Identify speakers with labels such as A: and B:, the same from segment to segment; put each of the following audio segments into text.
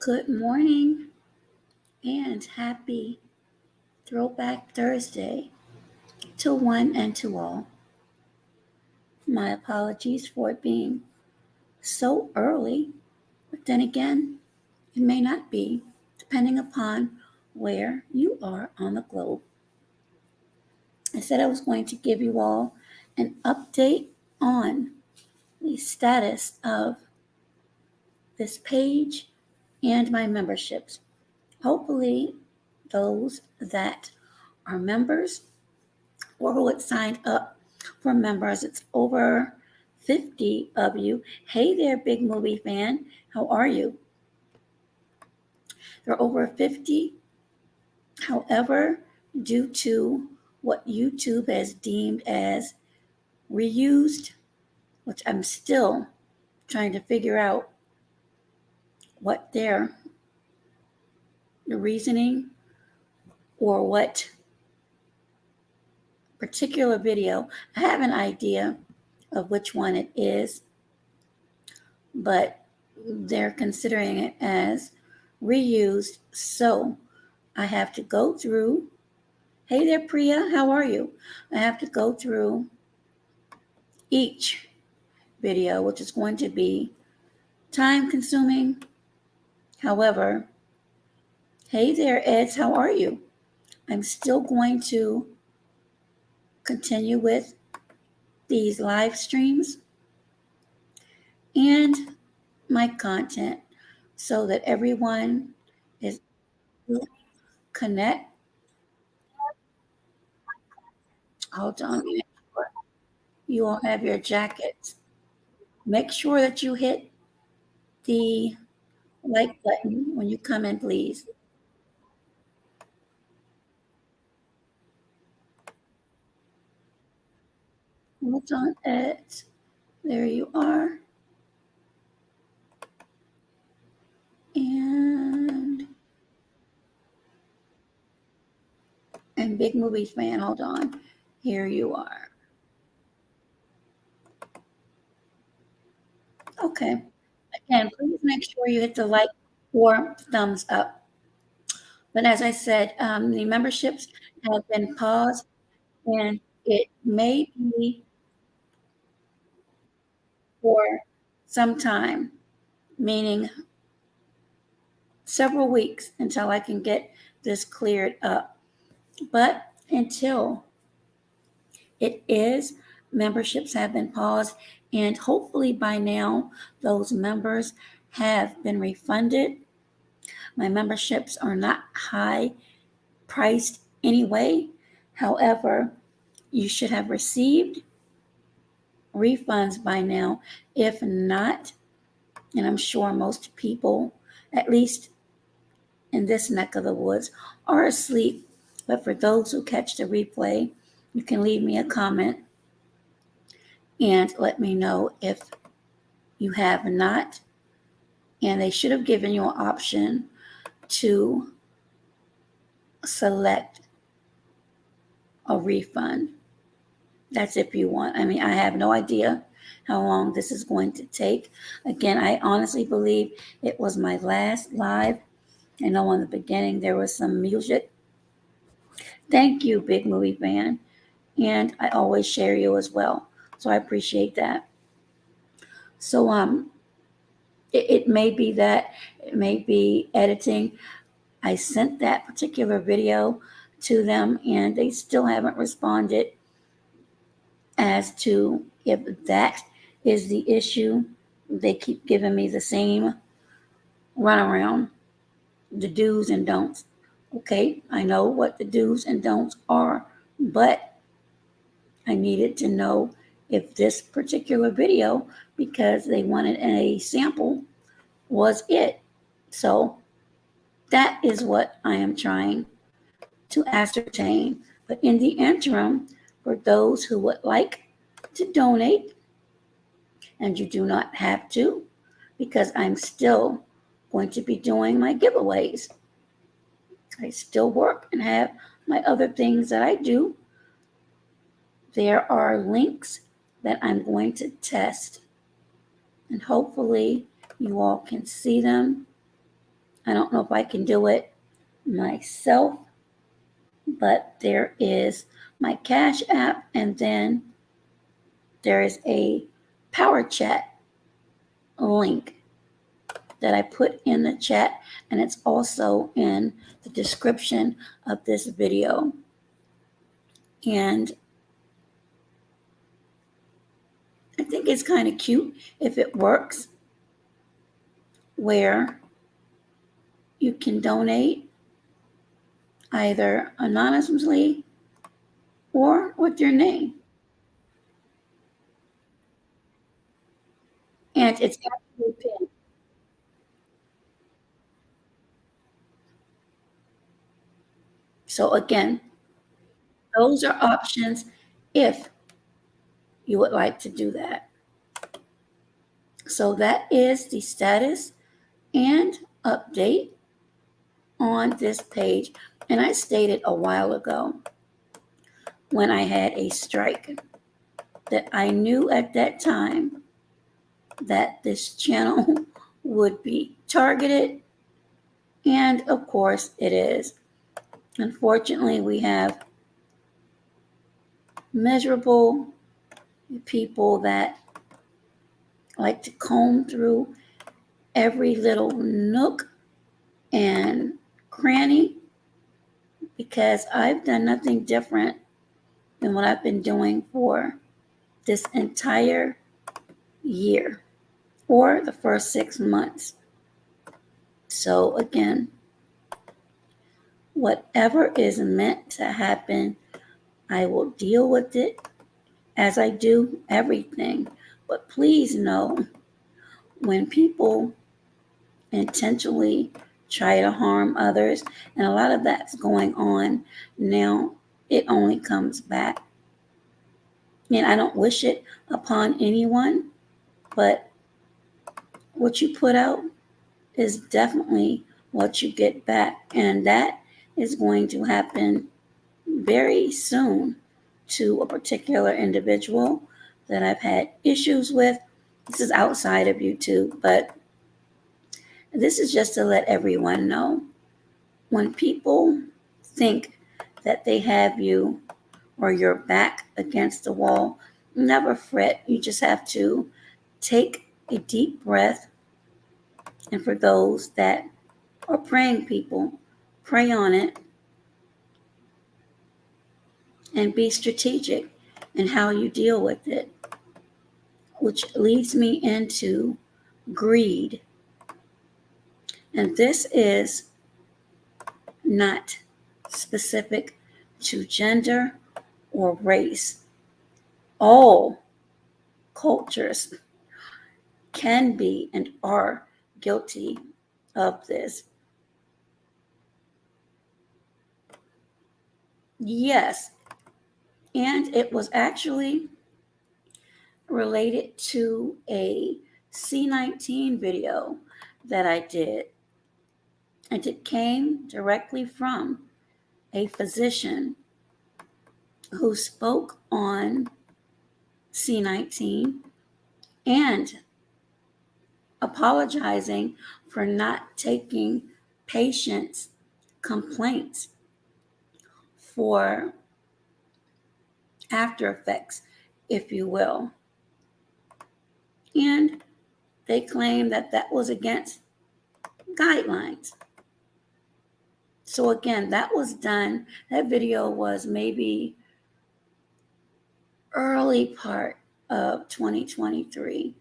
A: Good morning and happy Throwback Thursday to one and to all. My apologies for it being so early, but then again, it may not be, depending upon where you are on the globe. I said I was going to give you all an update on the status of this page and my memberships. Hopefully, those that are members or who had signed up for members. It's over 50 of you. Hey there, big movie fan. How are you? There are over 50. However, due to what YouTube has deemed as reused, which I'm still trying to figure out what the reasoning or what particular video. I have an idea of which one it is, but they're considering it as reused. So I have to go through. Hey there, Priya. How are you? I have to go through each video, which is going to be time consuming. However, hey there, Eds. How are you? I'm still going to continue with these live streams and my content so that everyone is connect. Hold on. You all have your jackets. Make sure that you hit the like button when you come in, please. Hold on, Ed. There you are. And Big Movie Fan, hold on. Here you are. Okay. Again, please make sure you hit the like or thumbs up. But as I said, the memberships have been paused, and it may be for some time, meaning several weeks until I can get this cleared up. But until it is, memberships have been paused, and hopefully by now those members have been refunded. My memberships are not high priced anyway. However, you should have received refunds by now. If not, and I'm sure most people, at least in this neck of the woods, are asleep. But for those who catch the replay, you can leave me a comment and let me know if you have not. And they should have given you an option to select a refund. That's if you want. I mean, I have no idea how long this is going to take. Again, I honestly believe it was my last live. I know in the beginning there was some music. Thank you, big movie fan. And I always share you as well. So I appreciate that. So it may be that, it may be editing. I sent that particular video to them and they still haven't responded as to if that is the issue. They keep giving me the same runaround, the do's and don'ts. Okay, I know what the do's and don'ts are, but I needed to know if this particular video, because they wanted a sample, was it. So that is what I am trying to ascertain. But in the interim, for those who would like to donate, and you do not have to, because I'm still going to be doing my giveaways. I still work and have my other things that I do. There are links that I'm going to test, and hopefully you all can see them I don't know if I can do it myself, but there is my Cash App, and then there is a Power Chat link that I put in the chat, and it's also in the description of this video. And I think it's kind of cute if it works, where you can donate either anonymously or with your name. And it's actually pinned. So again, those are options if you would like to do that. So that is the status and update on this page. And I stated a while ago when I had a strike that I knew at that time that this channel would be targeted. And of course, it is. Unfortunately, we have miserable people that like to comb through every little nook and cranny, because I've done nothing different than what I've been doing for this entire year or the first 6 months. So, again, whatever is meant to happen, I will deal with it as I do everything. But please know, when people intentionally try to harm others, and a lot of that's going on now, it only comes back. And I don't wish it upon anyone, but what you put out is definitely what you get back. And that is going to happen very soon to a particular individual that I've had issues with. This is outside of YouTube, but this is just to let everyone know, when people think that they have you or your back against the wall, never fret. You just have to take a deep breath. And for those that are praying people, pray on it and be strategic in how you deal with it, which leads me into greed. And this is not specific to gender or race. All cultures can be and are guilty of this. Yes, and it was actually related to a C19 video that I did, and it came directly from a physician who spoke on C19 and apologizing for not taking patients' complaints for after effects, if you will. And they claim that that was against guidelines. So again, that was done. That video was maybe early part of 2023.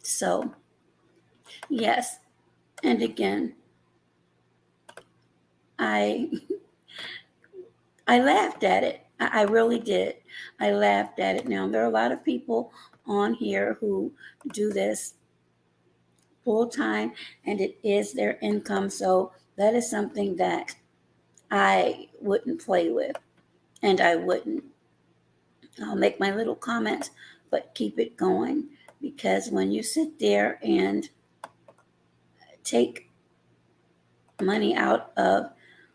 A: So, yes. And again, I I laughed at it. I really did. I laughed at it. Now, there are a lot of people on here who do this full time, and it is their income. So that is something that I wouldn't play with, and I wouldn't. I'll make my little comments, but keep it going, because when you sit there and take money out of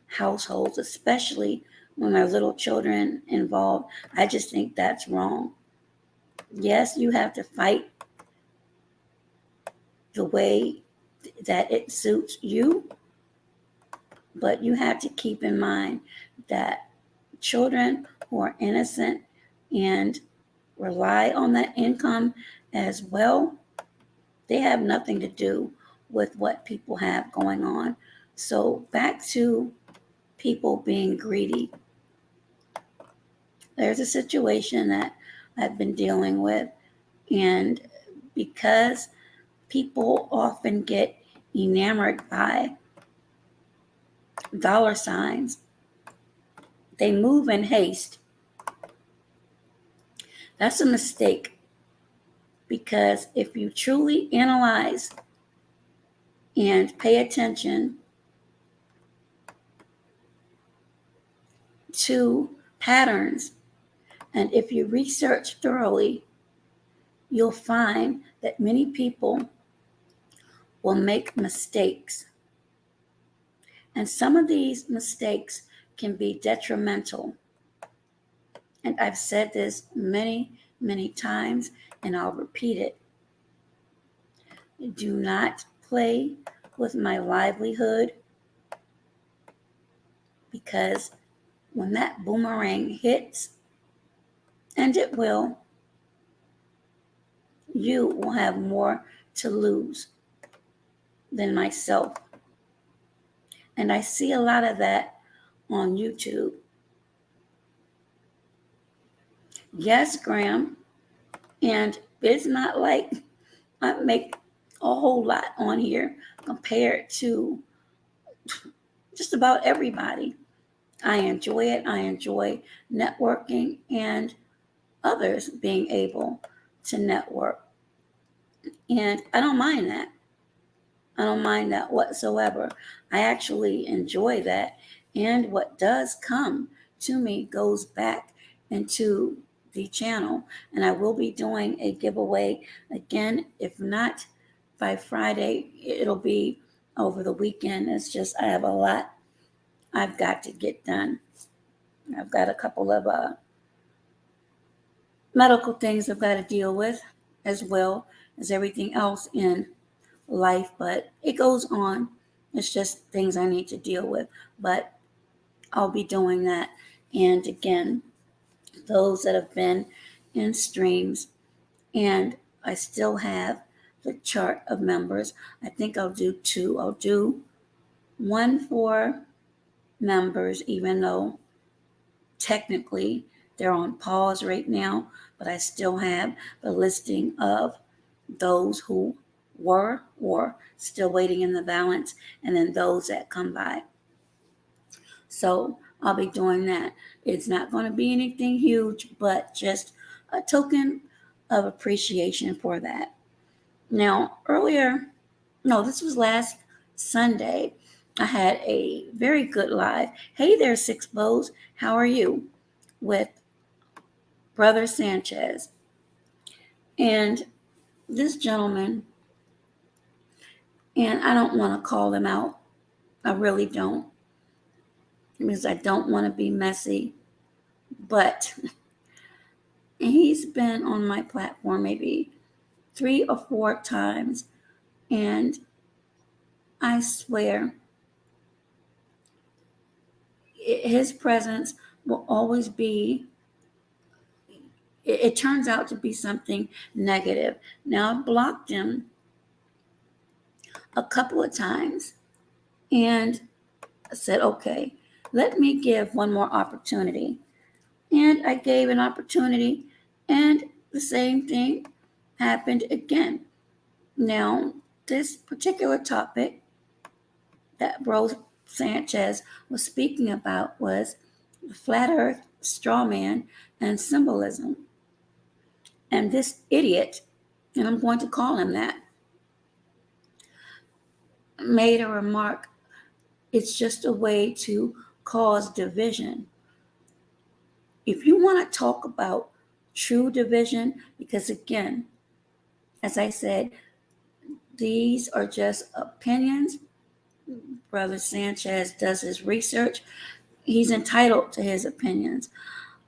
A: households, especially when there are little children involved, I just think that's wrong. Yes, you have to fight the way that it suits you, but you have to keep in mind that children who are innocent and rely on that income as well, they have nothing to do with what people have going on. So back to people being greedy. There's a situation that I've been dealing with, and because people often get enamored by dollar signs, they move in haste. That's a mistake, because if you truly analyze and pay attention to patterns, and if you research thoroughly, you'll find that many people will make mistakes. And some of these mistakes can be detrimental. And I've said this many, many times, and I'll repeat it. Do not play with my livelihood, because when that boomerang hits, and it will, you will have more to lose than myself. And I see a lot of that on YouTube. Yes, Graham, and it's not like I make a whole lot on here compared to just about everybody. I enjoy it. I enjoy networking and others being able to network. And I don't mind that. I don't mind that whatsoever. I actually enjoy that. And what does come to me goes back into the channel. And I will be doing a giveaway again. If not by Friday, it'll be over the weekend. It's just I have a lot I've got to get done. I've got a couple of medical things I've got to deal with, as well as everything else in life, but it goes on. It's just things I need to deal with, but I'll be doing that. And again, those that have been in streams, and I still have the chart of members. I think I'll do two. I'll do one for members, even though technically they're on pause right now, but I still have the listing of those who were or still waiting in the balance, and then those that come by. So I'll be doing that. It's not going to be anything huge, but just a token of appreciation for that. Now, this was last Sunday. I had a very good live. Hey there, Six Bows. How are you? With Brother Sanchez. And this gentleman, and I don't want to call him out. I really don't, because I don't want to be messy. But he's been on my platform maybe 3 or 4 times. And I swear, his presence will always be, it turns out to be something negative. Now, I've blocked him a couple of times, and I said, okay, let me give one more opportunity. And I gave an opportunity, and the same thing happened again. Now, this particular topic that Bro Sanchez was speaking about was the flat earth, straw man, and symbolism. And this idiot, and I'm going to call him that, made a remark, it's just a way to cause division. If you want to talk about true division, because again, as I said, these are just opinions. Brother Sanchez does his research. He's entitled to his opinions.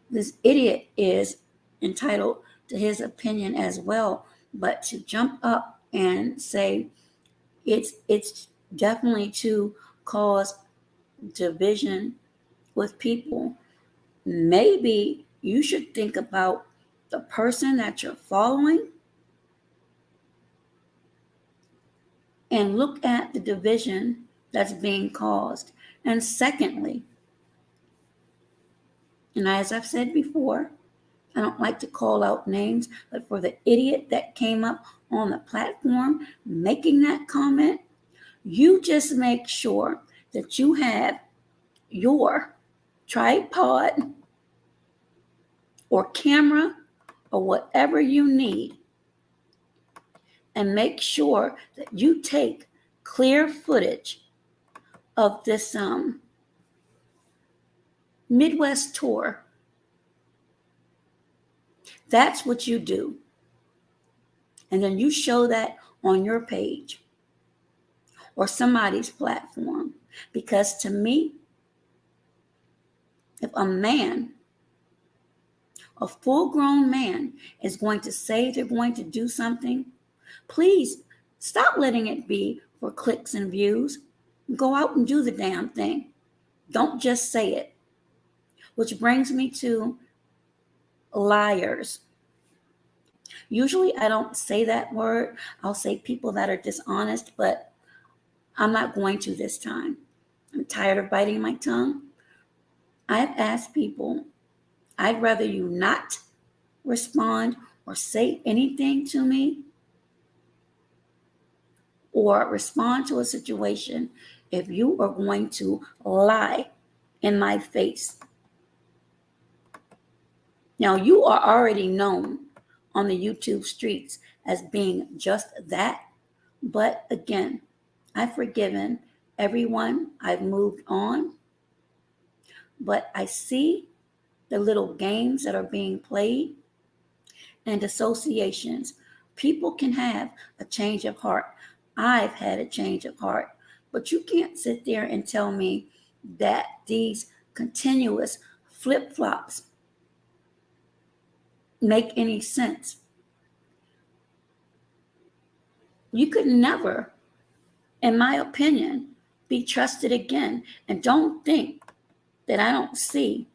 A: This idiot is entitled to his opinion as well. But to jump up and say It's definitely to cause division with people. Maybe you should think about the person that you're following and look at the division that's being caused. And secondly, and as I've said before, I don't like to call out names, but for the idiot that came up on the platform making that comment, you just make sure that you have your tripod or camera or whatever you need, and make sure that you take clear footage of this Midwest tour. That's what you do. And then you show that on your page or somebody's platform. Because to me, if a full grown man, is going to say they're going to do something, please stop letting it be for clicks and views. Go out and do the damn thing. Don't just say it. Which brings me to liars. Usually I don't say that word. I'll say people that are dishonest, but I'm not going to this time. I'm tired of biting my tongue. I've asked people, I'd rather you not respond or say anything to me or respond to a situation if you are going to lie in my face. Now, you are already known on the YouTube streets as being just that. But again, I've forgiven everyone. I've moved on. But I see the little games that are being played and associations. People can have a change of heart. I've had a change of heart. But you can't sit there and tell me that these continuous flip flops make any sense. You could never, in my opinion, be trusted again. And don't think that I don't see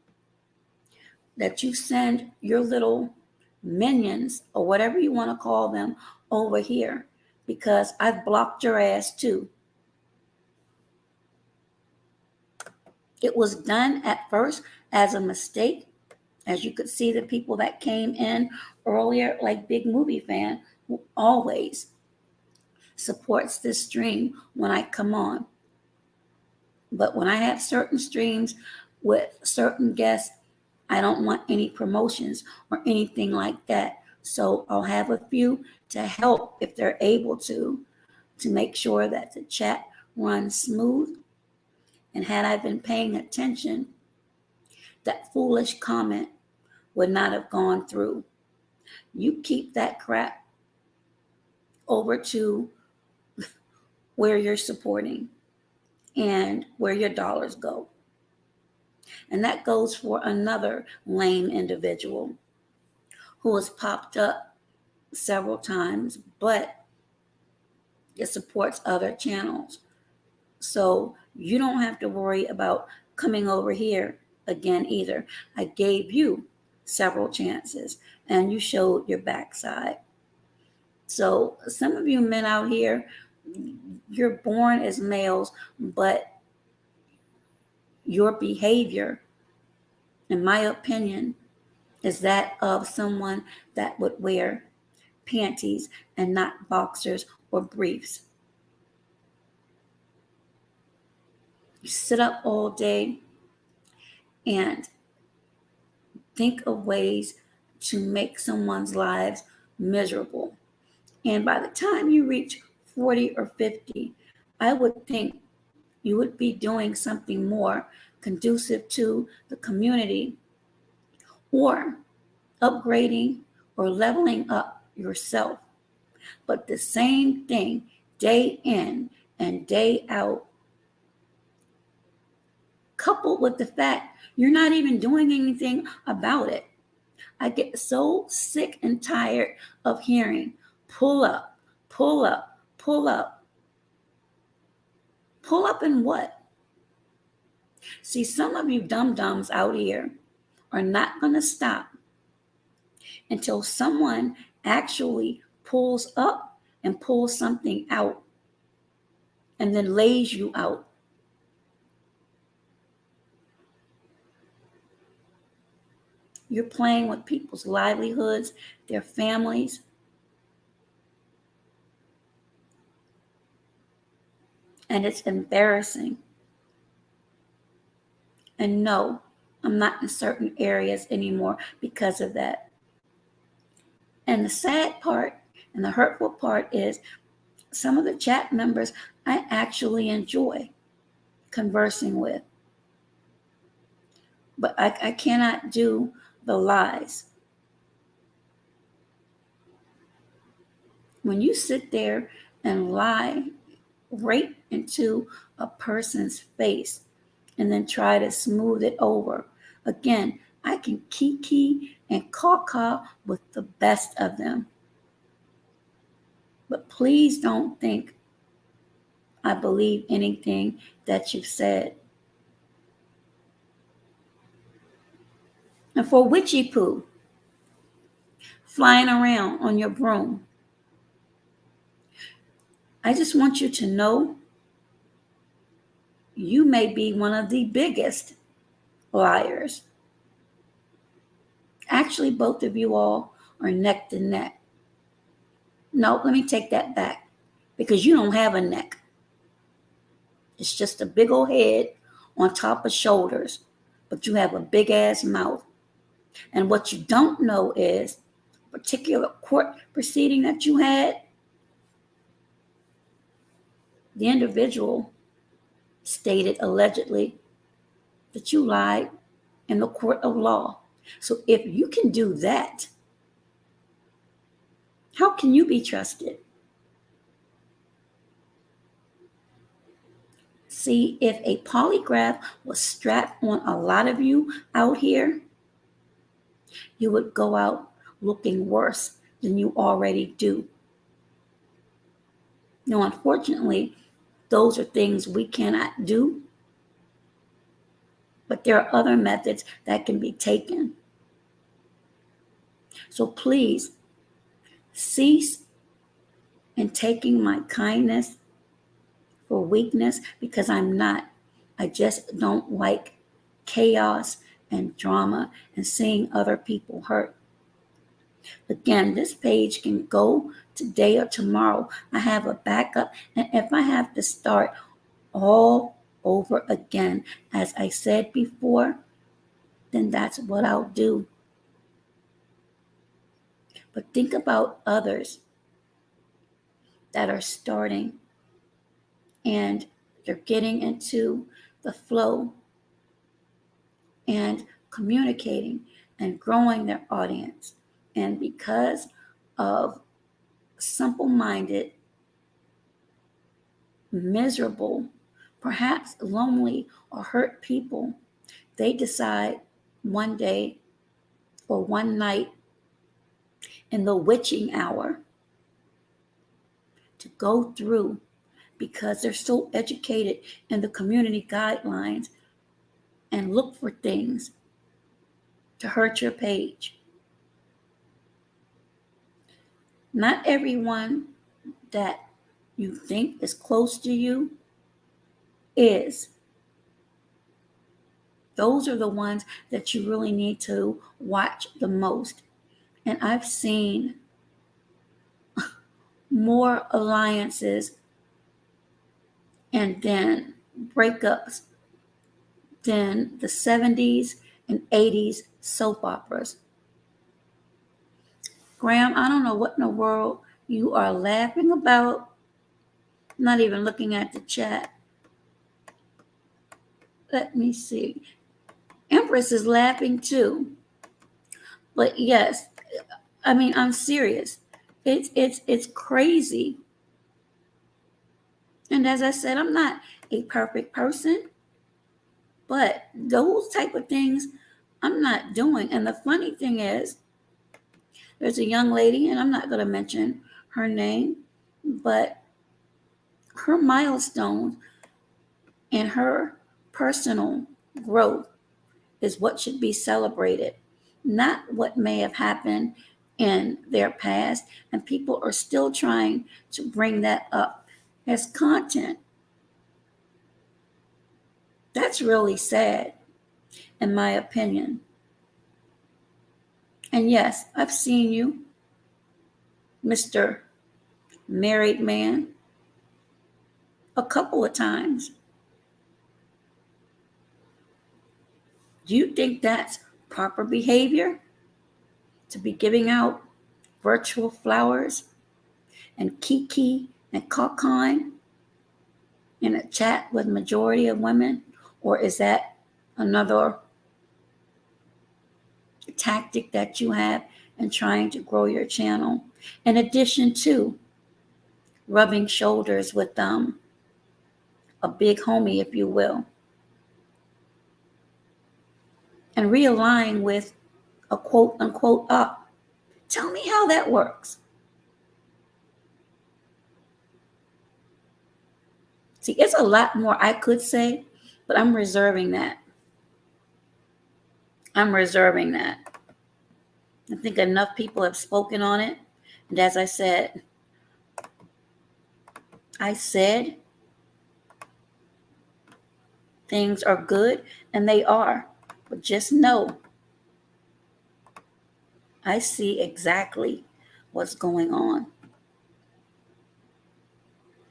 A: that you send your little minions or whatever you want to call them over here, because I've blocked your ass too. It was done at first as a mistake. As you could see, the people that came in earlier, like Big Movie Fan, who always supports this stream when I come on. But when I have certain streams with certain guests, I don't want any promotions or anything like that. So I'll have a few to help if they're able to make sure that the chat runs smooth. And had I been paying attention, that foolish comment would not have gone through. You keep that crap over to where you're supporting and where your dollars go. And that goes for another lame individual who has popped up several times, but it supports other channels. So you don't have to worry about coming over here again either. I gave you several chances and you showed your backside. So some of you men out here, you're born as males, but your behavior, in my opinion, is that of someone that would wear panties and not boxers or briefs. You sit up all day and think of ways to make someone's lives miserable. And by the time you reach 40 or 50, I would think you would be doing something more conducive to the community, or upgrading or leveling up yourself. But the same thing day in and day out, coupled with the fact you're not even doing anything about it. I get so sick and tired of hearing pull up, pull up, pull up. Pull up in what? See, some of you dum-dums out here are not going to stop until someone actually pulls up and pulls something out and then lays you out. You're playing with people's livelihoods, their families. And it's embarrassing. And no, I'm not in certain areas anymore because of that. And the sad part and the hurtful part is some of the chat members I actually enjoy conversing with. But I cannot do the lies. When you sit there and lie right into a person's face and then try to smooth it over, again, I can kiki and caw with the best of them. But please don't think I believe anything that you've said. And for witchy poo, flying around on your broom, I just want you to know you may be one of the biggest liars. Actually, both of you all are neck to neck. No, let me take that back because you don't have a neck. It's just a big old head on top of shoulders, but you have a big ass mouth. And what you don't know is a particular court proceeding that you had, the individual stated allegedly that you lied in the court of law. So if you can do that, how can you be trusted? See, if a polygraph was strapped on a lot of you out here, you would go out looking worse than you already do. Now, unfortunately, those are things we cannot do, but there are other methods that can be taken. So please cease in taking my kindness for weakness because I'm not. I just don't like chaos and drama and seeing other people hurt. Again, this page can go today or tomorrow. I have a backup, and if I have to start all over again, as I said before, then that's what I'll do. But think about others that are starting and they're getting into the flow and communicating and growing their audience. And because of simple-minded, miserable, perhaps lonely or hurt people, they decide one day or one night in the witching hour to go through, because they're so educated in the community guidelines, and look for things to hurt your page. Not everyone that you think is close to you is. Those are the ones that you really need to watch the most. And I've seen more alliances and then breakups than the 70s and 80s soap operas. Graham, I don't know what in the world you are laughing about. I'm not even looking at the chat. Let me see. Empress is laughing too. But yes, I mean, I'm serious. It's crazy. And as I said, I'm not a perfect person, but those type of things I'm not doing. And the funny thing is, there's a young lady, and I'm not going to mention her name, but her milestone and her personal growth is what should be celebrated, not what may have happened in their past. And people are still trying to bring that up as content. That's really sad, in my opinion. And yes, I've seen you, Mr. Married Man, a couple of times. Do you think that's proper behavior to be giving out virtual flowers and kiki and cockine in a chat with majority of women? Or is that another tactic that you have in trying to grow your channel, in addition to rubbing shoulders with a big homie, if you will, and realign with a quote unquote up? Tell me how that works. See, it's a lot more I could say, but I'm reserving that. I think enough people have spoken on it. And as I said things are good, and they are. But just know, I see exactly what's going on.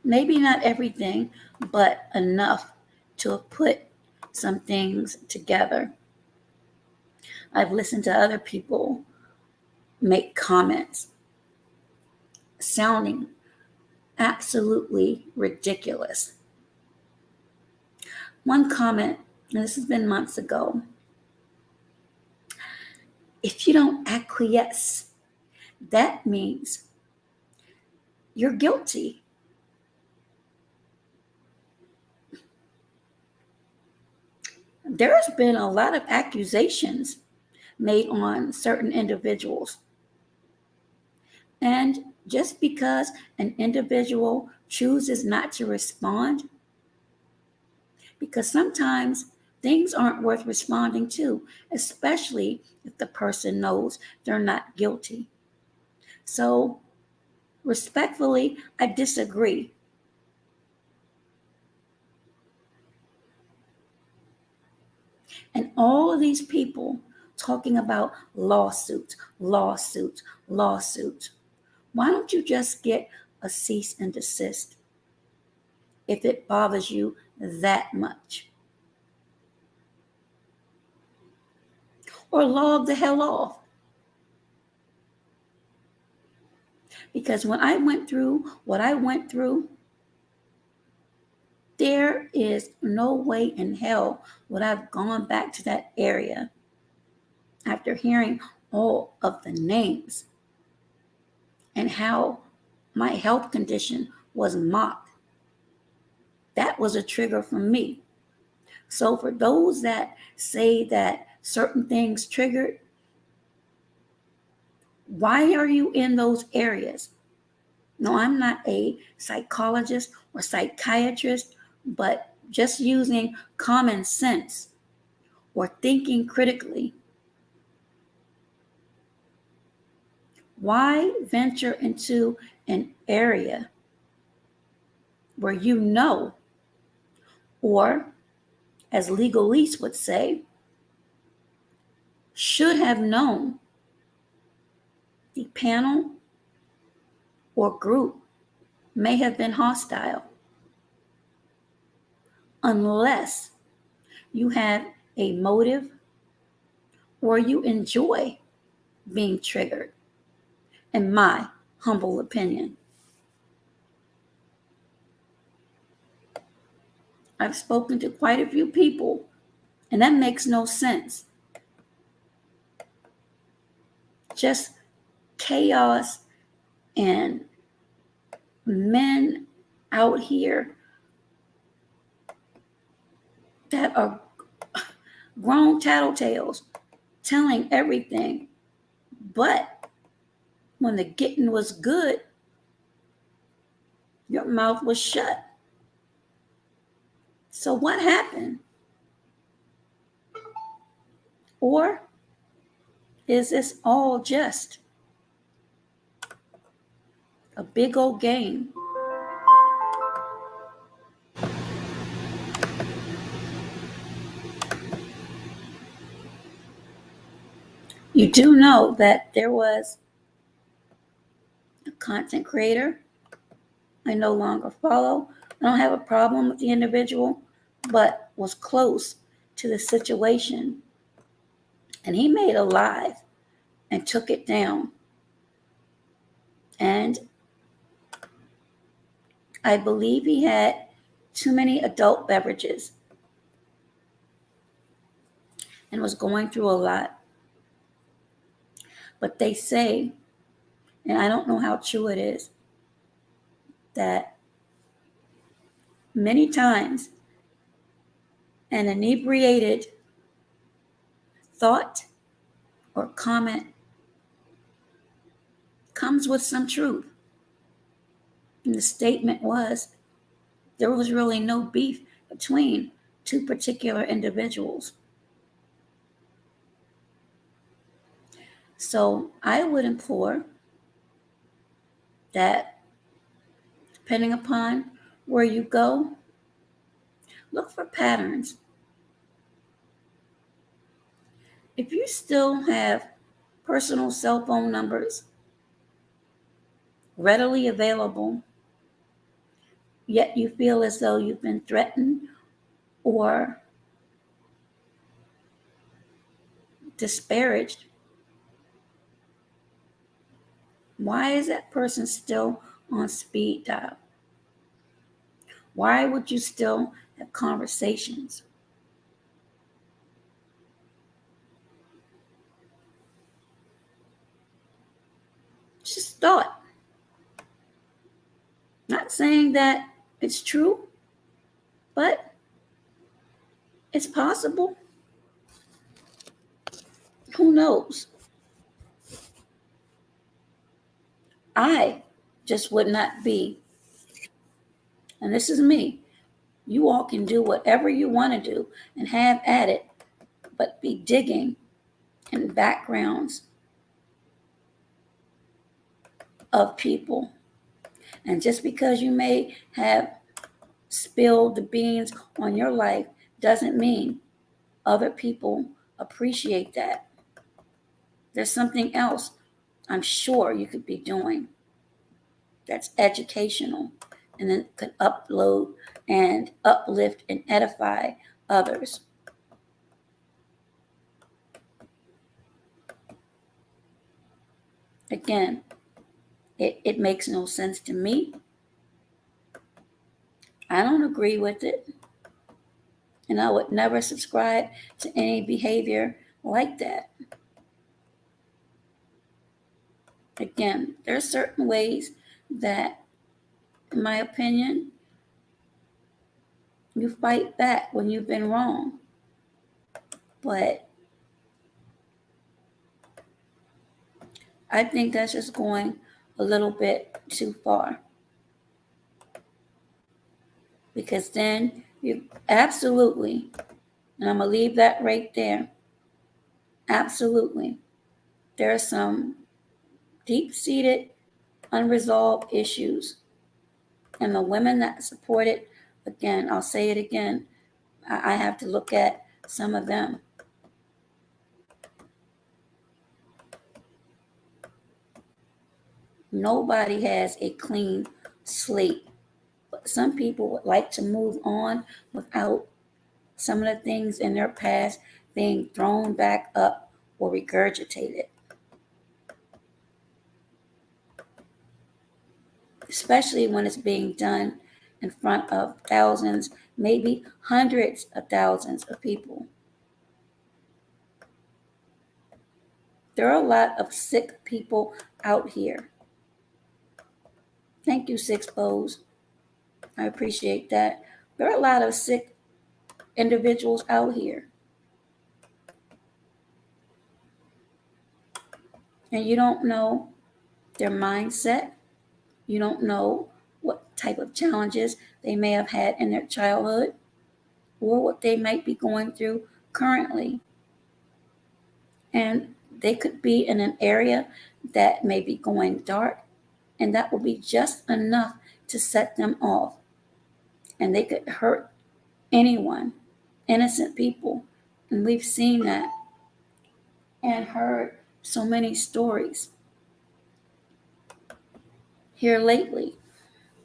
A: Maybe not everything, but enough to have put some things together. I've listened to other people make comments sounding absolutely ridiculous. One comment, and this has been months ago: if you don't acquiesce, that means you're guilty. There's been a lot of accusations made on certain individuals. And just because an individual chooses not to respond, because sometimes things aren't worth responding to, especially if the person knows they're not guilty. So, respectfully, I disagree. And all of these people talking about lawsuits, lawsuits, lawsuits. Why don't you just get a cease and desist if it bothers you that much? Or log the hell off. Because when I went through what I went through, there is no way in hell would I have gone back to that area after hearing all of the names and how my health condition was mocked. That was a trigger for me. So for those that say that certain things triggered, why are you in those areas? No, I'm not a psychologist or psychiatrist, but just using common sense or thinking critically. Why venture into an area where you know, or as legalese would say, should have known the panel or group may have been hostile, unless you have a motive or you enjoy being triggered, in my humble opinion. I've spoken to quite a few people, and that makes no sense. Just chaos and men out here that are grown tattletales telling everything. But when the getting was good, your mouth was shut. So what happened? Or is this all just a big old game? You do know that there was a content creator I no longer follow. I don't have a problem with the individual, but was close to the situation. And he made a live and took it down. And I believe he had too many adult beverages and was going through a lot. But they say, and I don't know how true it is, that many times an inebriated thought or comment comes with some truth. And the statement was there was really no beef between two particular individuals. So I would implore that, depending upon where you go, look for patterns. If you still have personal cell phone numbers readily available, yet you feel as though you've been threatened or disparaged, why is that person still on speed dial? Why would you still have conversations? Just thought. Not saying that it's true, but it's possible. Who knows? I just would not be. And this is me. You all can do whatever you want to do and have at it, but be digging in backgrounds of people. And just because you may have spilled the beans on your life doesn't mean other people appreciate that. There's something else I'm sure you could be doing that's educational and then could upload and uplift and edify others. Again, it makes no sense to me. I don't agree with it. And I would never subscribe to any behavior like that. Again, there are certain ways that, in my opinion, you fight back when you've been wrong. But I think that's just going a little bit too far. Because then you absolutely, and I'm going to leave that right there. Absolutely. There are some deep-seated, unresolved issues. And the women that support it, again, I'll say it again, I have to look at some of them. Nobody has a clean slate. But some people would like to move on without some of the things in their past being thrown back up or regurgitated. Especially when it's being done in front of thousands, maybe hundreds of thousands of people. There are a lot of sick people out here. Thank you, Six Bows. I appreciate that. There are a lot of sick individuals out here. And you don't know their mindset. You don't know what type of challenges they may have had in their childhood. or what they might be going through currently. And they could be in an area that may be going dark, and that will be just enough to set them off. And they could hurt anyone, innocent people. And we've seen that and heard so many stories here lately.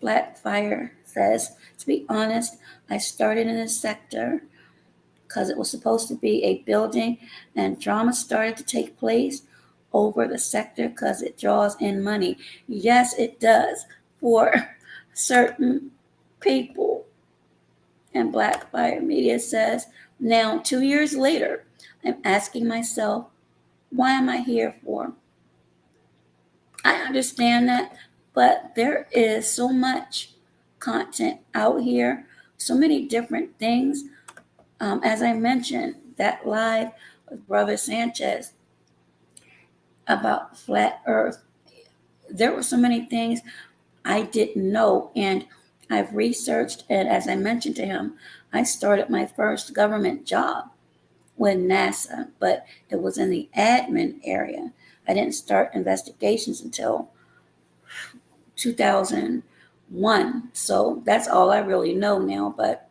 A: Blackfire says, to be honest, I started in this sector because it was supposed to be a building, and drama started to take place over the sector because it draws in money. Yes, it does for certain people. And Blackfire Media says, now 2 years later, I'm asking myself, why am I here for? I understand that, but there is so much content out here, so many different things. As I mentioned, that live with Brother Sanchez about flat earth, there were so many things I didn't know, and I've researched, and as I mentioned to him, I started my first government job with NASA, but it was in the admin area. I didn't start investigations until 2001, so that's all I really know now, but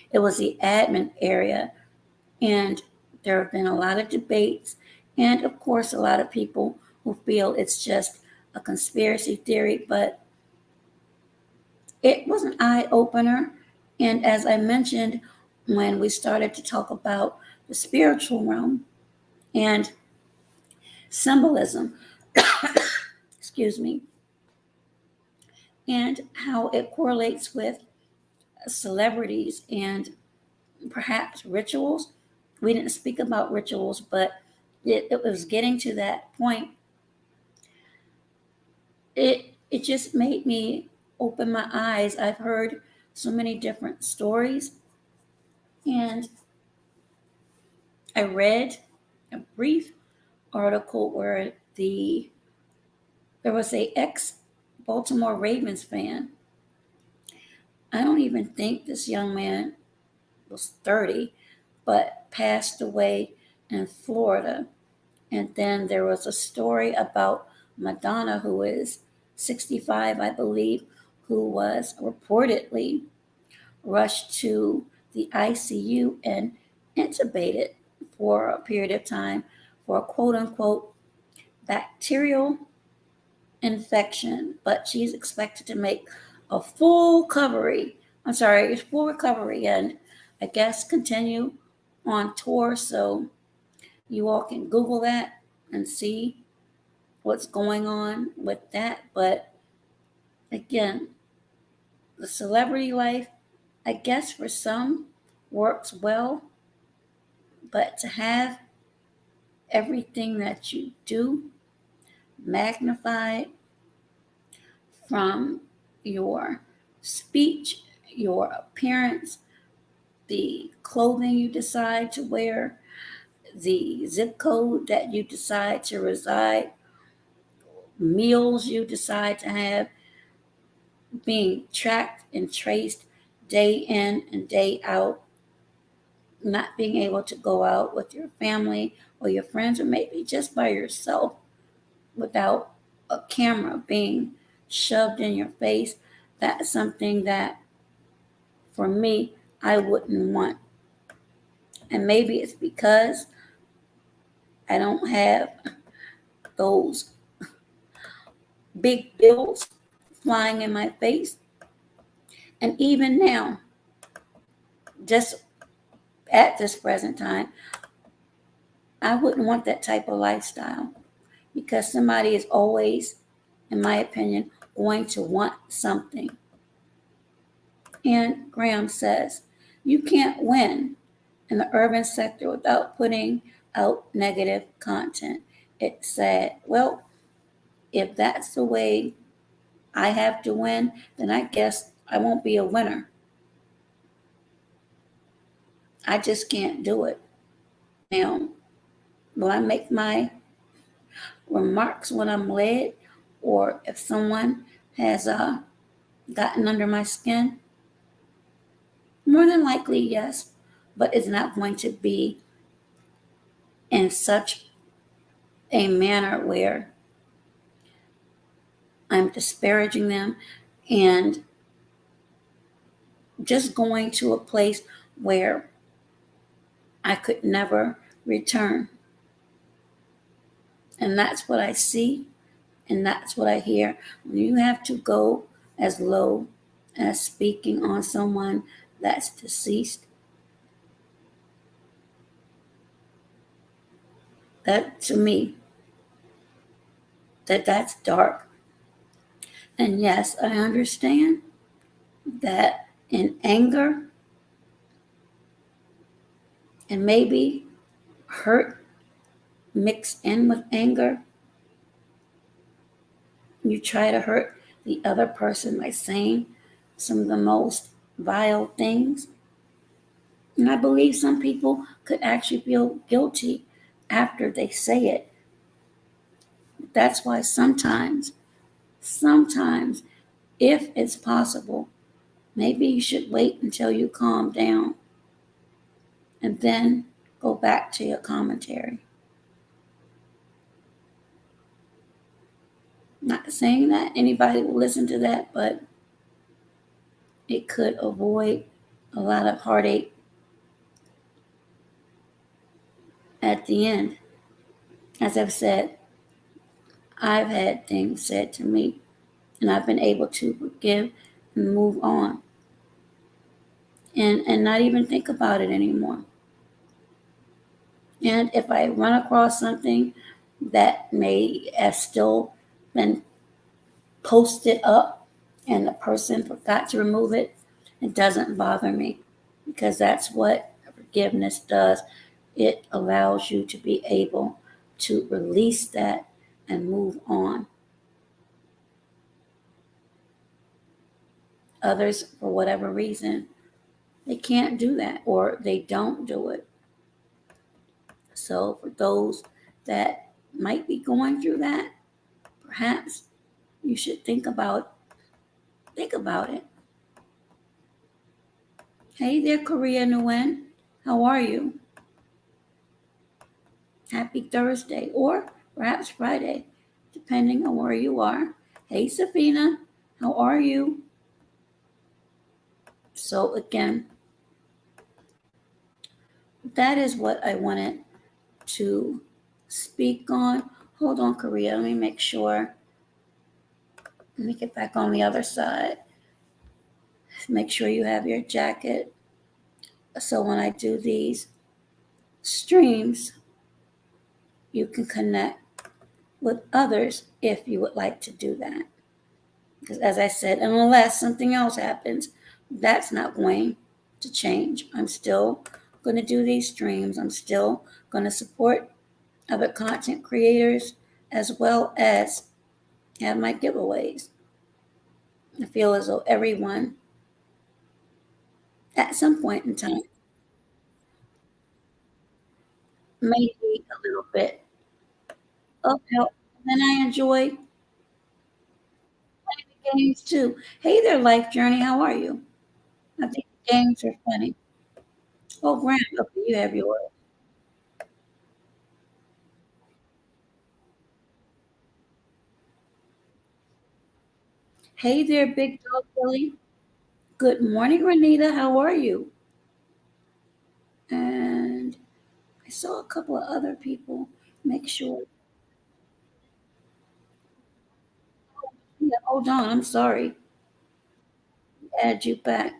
A: it was the admin area, and there have been a lot of debates, and of course, a lot of people who feel it's just a conspiracy theory, but it was an eye opener. And as I mentioned, when we started to talk about the spiritual realm and symbolism, excuse me, and how it correlates with celebrities and perhaps rituals. We didn't speak about rituals, but it was getting to that point. It just made me open my eyes. I've heard so many different stories, and I read a brief article where there was a ex Baltimore Ravens fan. I don't even think this young man was 30, but passed away in Florida. And then there was a story about Madonna, who is 65, I believe, who was reportedly rushed to the ICU and intubated for a period of time for a quote unquote bacterial infection, but she's expected to make a full recovery, and I guess continue on tour. So you all can Google that and see what's going on with that. But again, the celebrity life, I guess for some works well, but to have everything that you do magnified from your speech, your appearance, the clothing you decide to wear, the zip code that you decide to reside, meals you decide to have, being tracked and traced day in and day out, not being able to go out with your family or your friends, or maybe just by yourself without a camera being shoved in your face. That's something that, for me, I wouldn't want. And maybe it's because I don't have those big bills flying in my face. And even now, just at this present time, I wouldn't want that type of lifestyle, because somebody is always, in my opinion, going to want something. And Graham says, you can't win in the urban sector without putting out negative content. It's sad. Well, if that's the way I have to win, then I guess I won't be a winner. I just can't do it. Now, will I make my remarks when I'm led, or if someone has gotten under my skin? More than likely, yes, but it's not going to be in such a manner where I'm disparaging them and just going to a place where I could never return. And that's what I see and that's what I hear. When you have to go as low as speaking on someone that's deceased, that to me, that's dark. And yes, I understand that in anger and maybe hurt mixed in with anger, you try to hurt the other person by saying some of the most vile things. And I believe some people could actually feel guilty after they say it. That's why sometimes, if it's possible, maybe you should wait until you calm down and then go back to your commentary. Not saying that anybody will listen to that, but it could avoid a lot of heartache at the end. As I've said, I've had things said to me, and I've been able to forgive and move on and not even think about it anymore. And if I run across something that may have still been posted up and the person forgot to remove it, it doesn't bother me because that's what forgiveness does. It allows you to be able to release that and move on. Others, for whatever reason, they can't do that or they don't do it. So, for those that might be going through that, perhaps you should think about it. Hey there, Korea Nguyen. How are you? Happy Thursday or perhaps Friday, depending on where you are. Hey, Safina. How are you? So, again, that is what I wanted to speak on. Hold on, Korea. Let me make sure. Let me get back on the other side. Make sure you have your jacket. So, when I do these streams, you can connect with others if you would like to do that. Because, as I said, unless something else happens, that's not going to change. I'm still going to do these streams. I'm still going to support other content creators as well as have my giveaways. I feel as though everyone at some point in time, maybe a little bit of help. And I enjoy playing the games too. Hey there, Life Journey. How are you? I think the games are funny. Oh, Grant, okay, you have yours. Hey there, Big Dog Billy. Good morning, Renita. How are you? And I saw a couple of other people. Make sure. Yeah, hold on. I'm sorry. Add you back.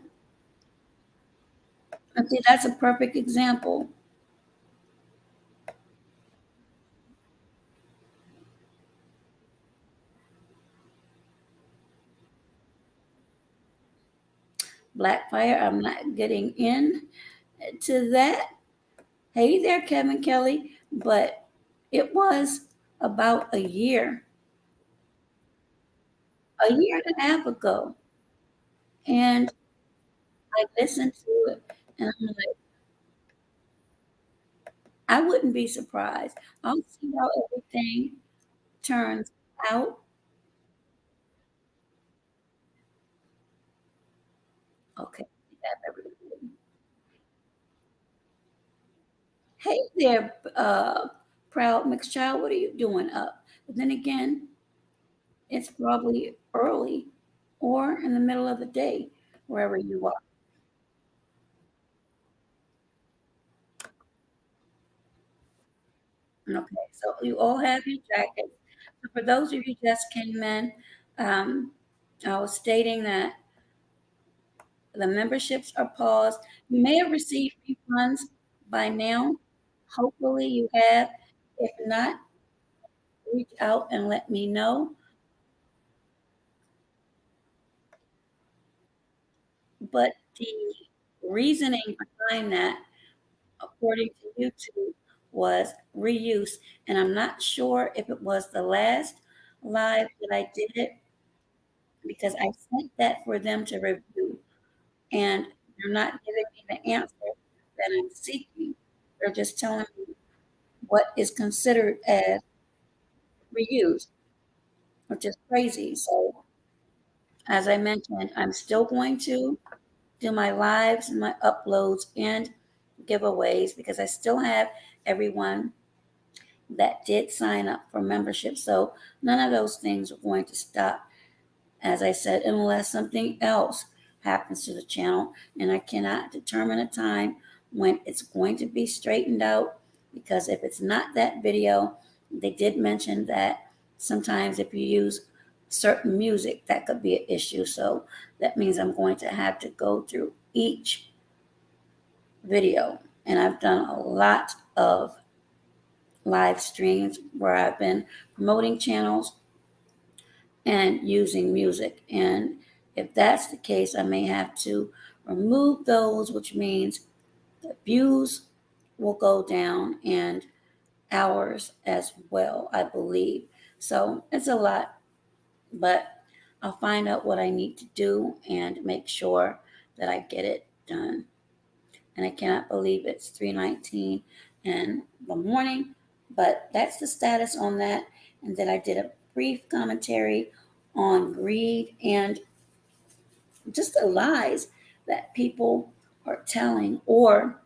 A: And see, that's a perfect example. Blackfire, I'm not getting in to that. Hey there, Kevin Kelly. But it was about a year and a half ago. And I listened to it and I'm like, I wouldn't be surprised. I'll see how everything turns out. Okay. Hey there, proud mixed child. What are you doing up? But then again, it's probably early or in the middle of the day, wherever you are. Okay, so you all have your jackets. So for those of you just came in, um, I was stating that the memberships are paused. You may have received refunds by now. Hopefully you have. If not, reach out and let me know. But the reasoning behind that, according to YouTube, was reuse. And I'm not sure if it was the last live that I did it because I sent that for them to review. And they're not giving me the answer that I'm seeking. They're just telling me what is considered as reuse, which is crazy. So, as I mentioned, I'm still going to do my lives and my uploads and giveaways because I still have everyone that did sign up for membership. So, none of those things are going to stop, as I said, unless something else happens to the channel and I cannot determine a time when it's going to be straightened out. Because if it's not that video, they did mention that sometimes if you use certain music, that could be an issue. So that means I'm going to have to go through each video. And I've done a lot of live streams where I've been promoting channels and using music. And if that's the case, I may have to remove those, which means the views will go down and hours as well, I believe. So it's a lot, but I'll find out what I need to do and make sure that I get it done. And I cannot believe it's 3:19 in the morning, but that's the status on that. And then I did a brief commentary on greed and just the lies that people are telling or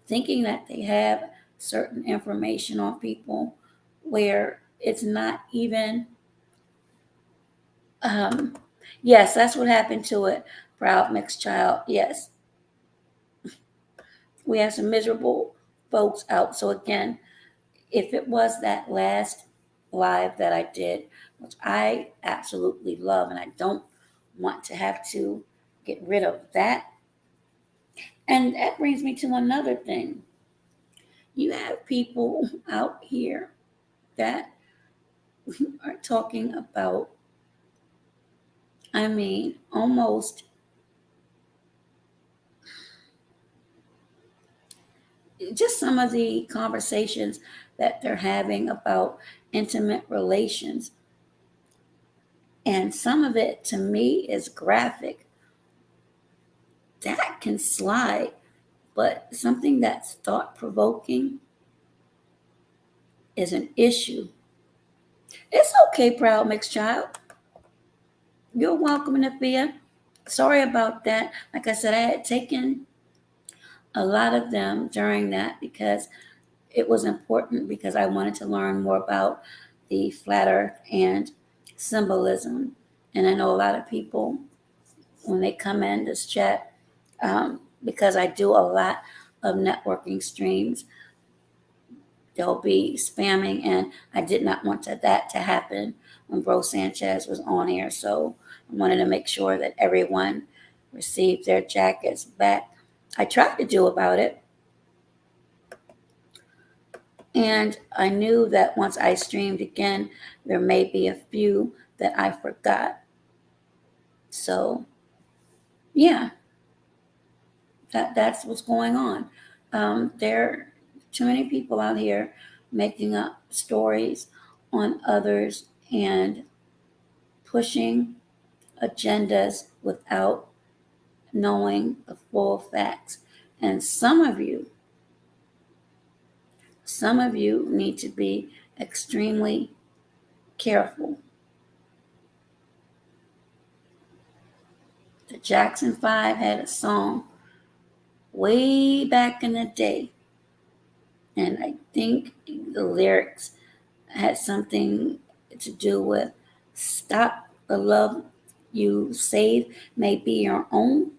A: thinking that they have certain information on people where it's not even um yes, that's what happened to it. Proud mixed child. Yes, we have some miserable folks out. So again, if it was that last live that I did, which I absolutely love, and I don't want to have to get rid of that. And that brings me to another thing. You have people out here that are talking about, I mean, almost just some of the conversations that they're having about intimate relations. And some of it to me is graphic. That can slide, but something that's thought provoking is an issue. It's okay, proud mixed child. You're welcome, Nafia. Sorry about that. Like I said, I had taken a lot of them during that because it was important because I wanted to learn more about the flat earth and symbolism. And I know a lot of people, when they come in this chat, because I do a lot of networking streams, they'll be spamming, and I did not want that to happen when Bro Sanchez was on air. So I wanted to make sure that everyone received their jackets back. I tried to do about it, and I knew that once I streamed again, there may be a few that I forgot. So yeah, that's what's going on. There are too many people out here making up stories on others and pushing agendas without knowing the full facts. And some of you need to be extremely careful. The Jackson 5 had a song way back in the day think the lyrics had something to do with stop the love you save may be your own.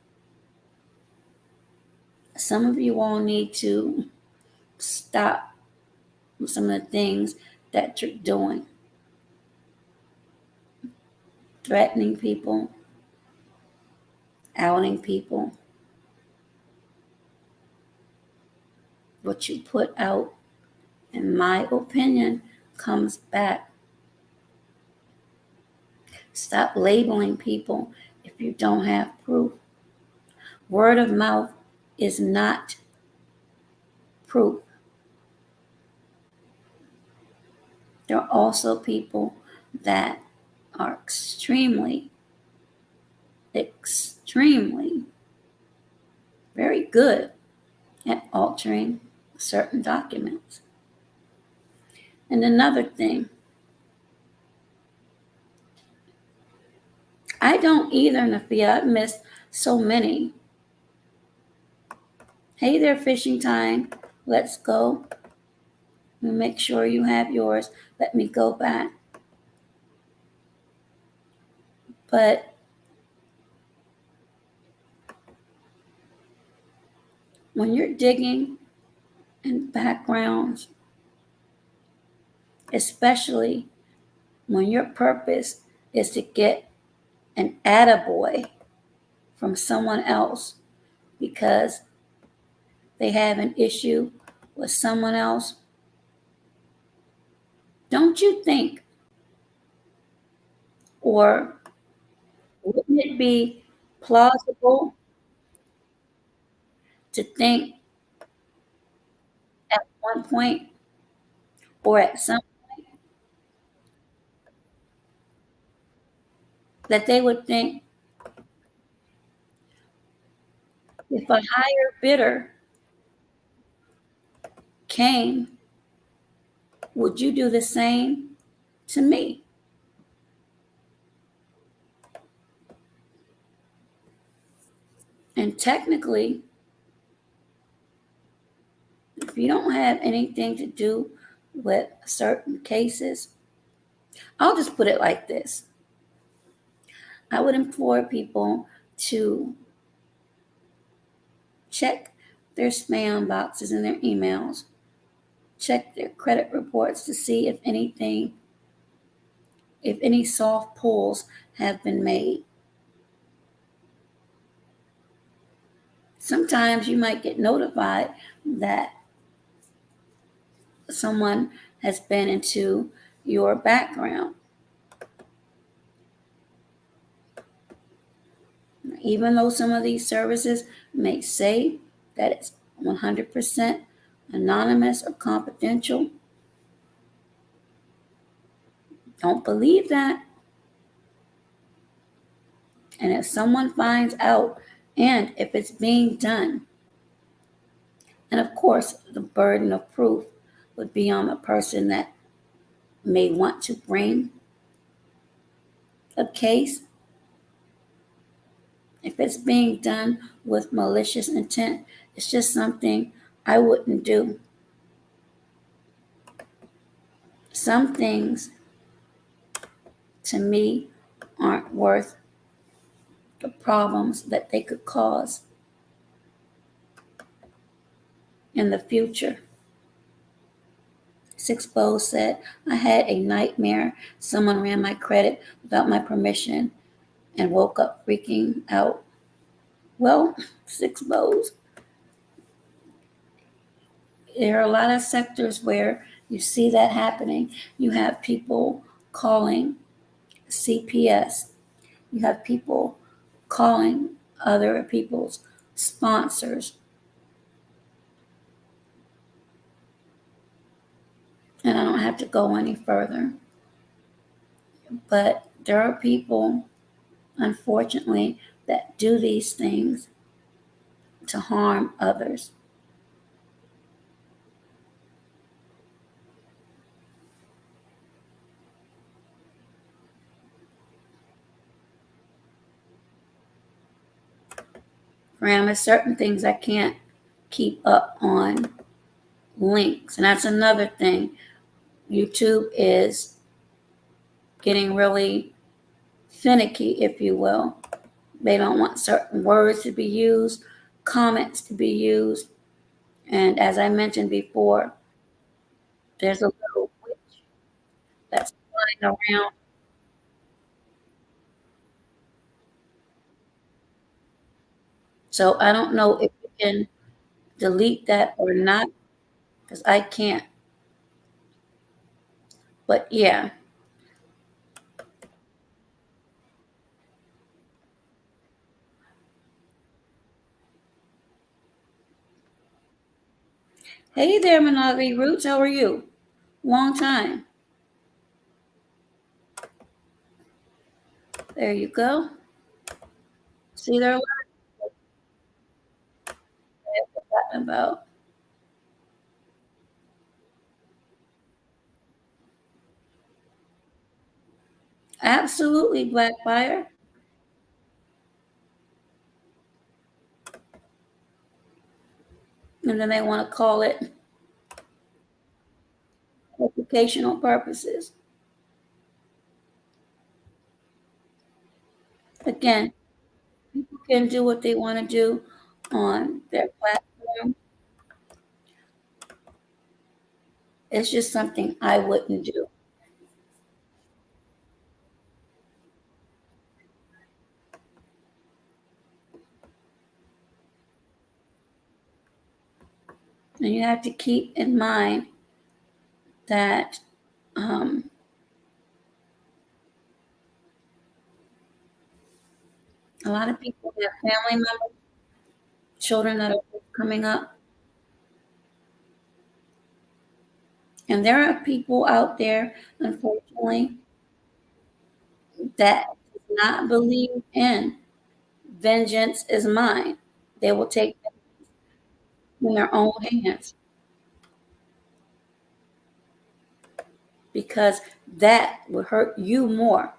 A: Some of you all need to stop some of the things that you're doing, threatening people, outing people. What you put out, in my opinion, comes back. Stop labeling people if you don't have proof. Word of mouth is not proof. There are also people that are extremely very good at altering certain documents. And another thing, I don't either, Nafia. I've missed so many. Hey there, fishing time. Let's go. Make sure you have yours. Let me go back. But when you're digging in backgrounds, especially when your purpose is to get an attaboy from someone else because they have an issue with someone else, don't you think, or wouldn't it be plausible to think at one point or at some that they would think if a higher bidder came, would you do the same to me? And technically, if you don't have anything to do with certain cases, I'll just put it like this. I would implore people to check their spam boxes and their emails, check their credit reports to see if any soft pulls have been made. Sometimes you might get notified that someone has been into your background. Even though some of these services may say that it's 100% anonymous or confidential, don't believe that. And if someone finds out, and if it's being done, and of course, the burden of proof would be on the person that may want to bring a case. If it's being done with malicious intent, it's just something I wouldn't do. Some things to me aren't worth the problems that they could cause in the future. Six Bow said, I had a nightmare. Someone ran my credit without my permission and woke up freaking out. Well, Six Bows, there are a lot of sectors where you see that happening. You have people calling CPS. You have people calling other people's sponsors. And I don't have to go any further. But there are people, unfortunately, that do these things to harm others. Graham, there's certain things I can't keep up on links. And that's another thing. YouTube is getting really finicky, if you will. They don't want certain words to be used, comments to be used. And as I mentioned before, there's a little witch that's flying around. So I don't know if you can delete that or not, because I can't. But yeah. Hey there, Monogamy Roots. How are you? Long time. There you go. See, there are a lot I've forgotten about. Absolutely, Black Fire. And then they want to call it educational purposes. Again, people can do what they want to do on their platform. It's just something I wouldn't do. And you have to keep in mind that um, a lot of people have family members, children that are coming up, and there are people out there, unfortunately, that does not believe in vengeance is mine. They will take it in their own hands because that will hurt you more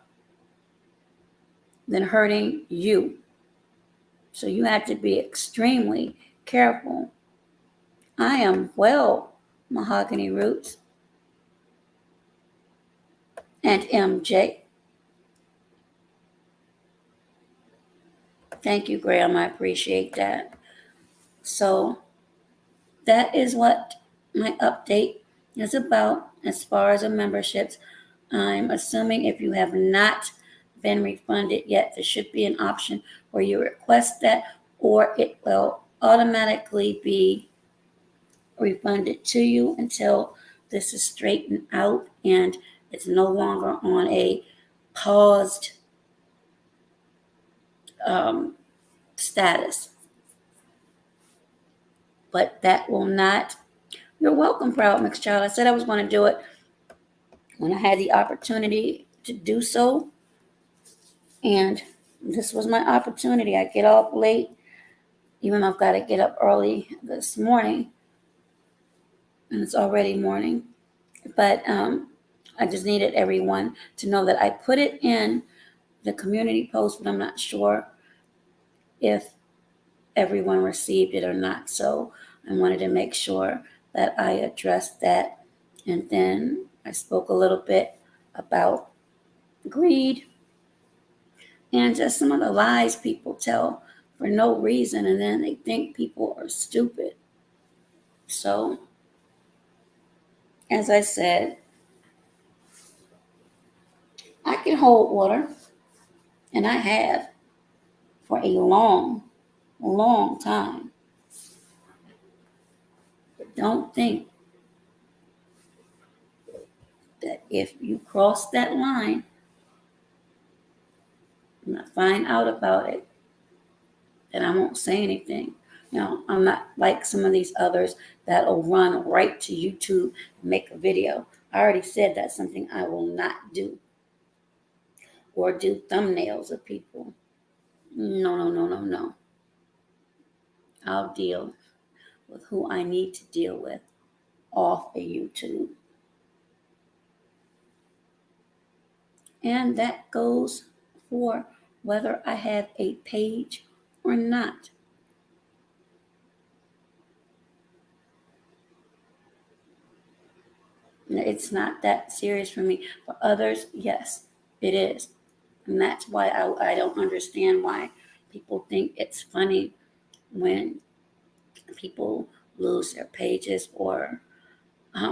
A: than hurting you. So you have to be extremely careful. I am well, Mahogany Roots and MJ. Thank you, Graham. I appreciate that. So that is what my update is about as far as the memberships. I'm assuming if you have not been refunded yet, there should be an option where you request that, or it will automatically be refunded to you until this is straightened out and it's no longer on a paused um, status. But that will not. You're welcome, Proud Mixed Child. I said I was going to do it when I had the opportunity to do so, and this was my opportunity. I get off late, even though I've got to get up early this morning, and it's already morning. But I just needed everyone to know that I put it in the community post, but I'm not sure if everyone received it or not. So I wanted to make sure that I addressed that. And then I spoke a little bit about greed and just some of the lies people tell for no reason. And then they think people are stupid. So, as I said, I can hold water, and I have for a long, long time. But don't think that if you cross that line and I find out about it, then I won't say anything. You know, I'm not like some of these others that'll run right to YouTube and make a video. I already said that's something I will not do, or do thumbnails of people. No, no, no, no, no. I'll deal with who I need to deal with off of YouTube. And that goes for whether I have a page or not. It's not that serious for me. For others, yes, it is. And that's why I don't understand why people think it's funny when people lose their pages or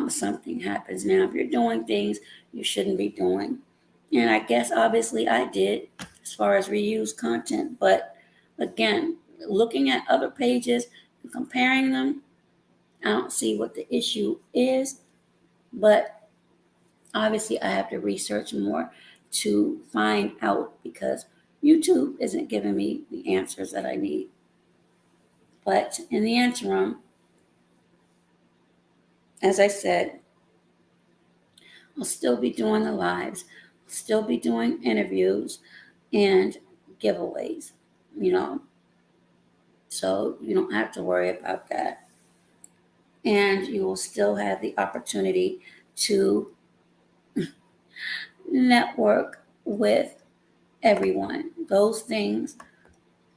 A: something happens. Now, if you're doing things you shouldn't be doing, and I guess obviously I did as far as reuse content, but again, looking at other pages and comparing them, I don't see what the issue is, but obviously I have to research more to find out because YouTube isn't giving me the answers that I need. But in the interim, as I said, I'll still be doing the lives, I'll still be doing interviews and giveaways, you know, so you don't have to worry about that. And you will still have the opportunity to network with everyone. Those things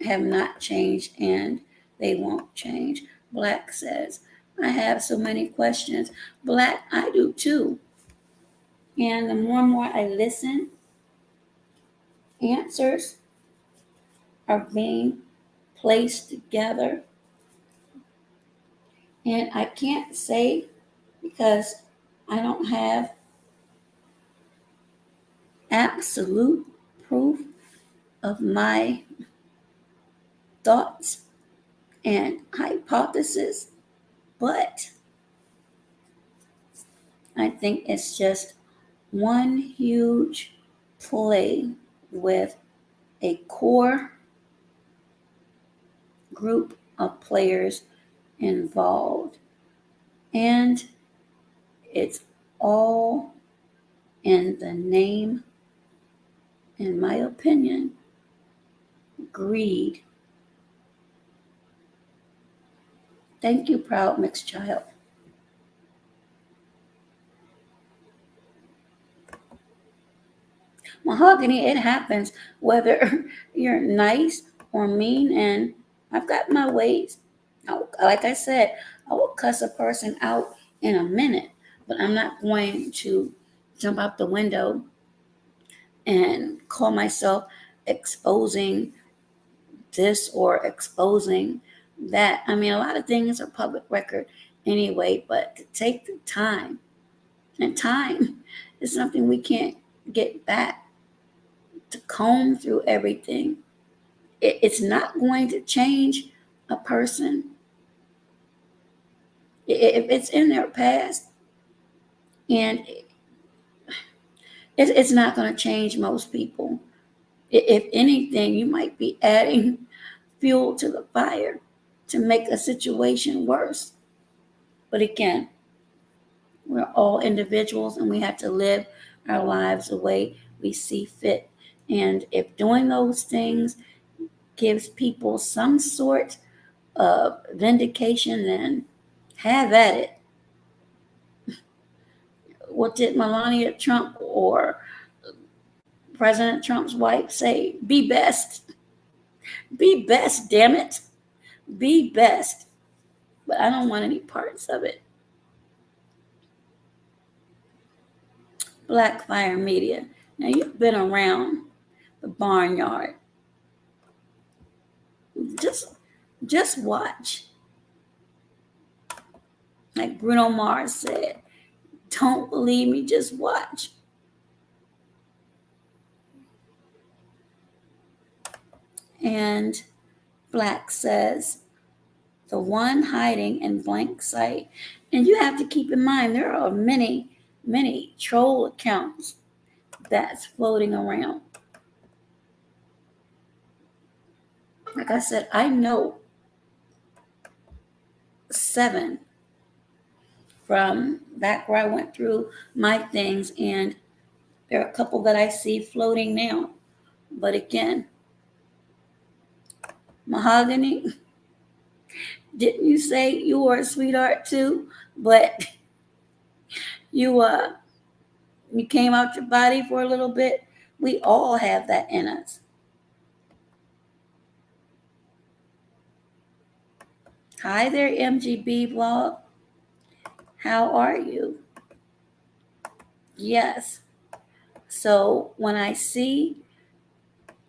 A: have not changed and they won't change. Black says, I have so many questions. Black, I do too. And the more and more I listen, answers are being placed together. And I can't say because I don't have absolute proof of my thoughts and hypothesis, but I think it's just one huge play with a core group of players involved. And it's all in the name, in my opinion, greed. Thank you, proud mixed child. Mahogany, it happens whether you're nice or mean, and I've got my ways. Like I said, I will cuss a person out in a minute, but I'm not going to jump out the window and call myself exposing this or exposing that. I mean, a lot of things are public record anyway, but to take the time, and time is something we can't get back, to comb through everything. It's not going to change a person. If it's in their past, and it's not going to change most people. If anything, you might be adding fuel to the fire to make a situation worse. But again, we're all individuals and we have to live our lives the way we see fit. And if doing those things gives people some sort of vindication, then have at it. What did Melania Trump or President Trump's wife say? Be best. Be best, damn it. Be best. But I don't want any parts of it. Black Fire Media. Now you've been around the barnyard. Just watch. Like Bruno Mars said, don't believe me, just watch. And Black says, the one hiding in blank sight. And you have to keep in mind there are many, many troll accounts that's floating around. Like I said, I know 7 from back where I went through my things, and there are a couple that I see floating now. But again, Mahogany, didn't you say you were a sweetheart too? But you you came out your body for a little bit. We all have that in us. Hi there, MGB vlog. How are you? Yes. So when I see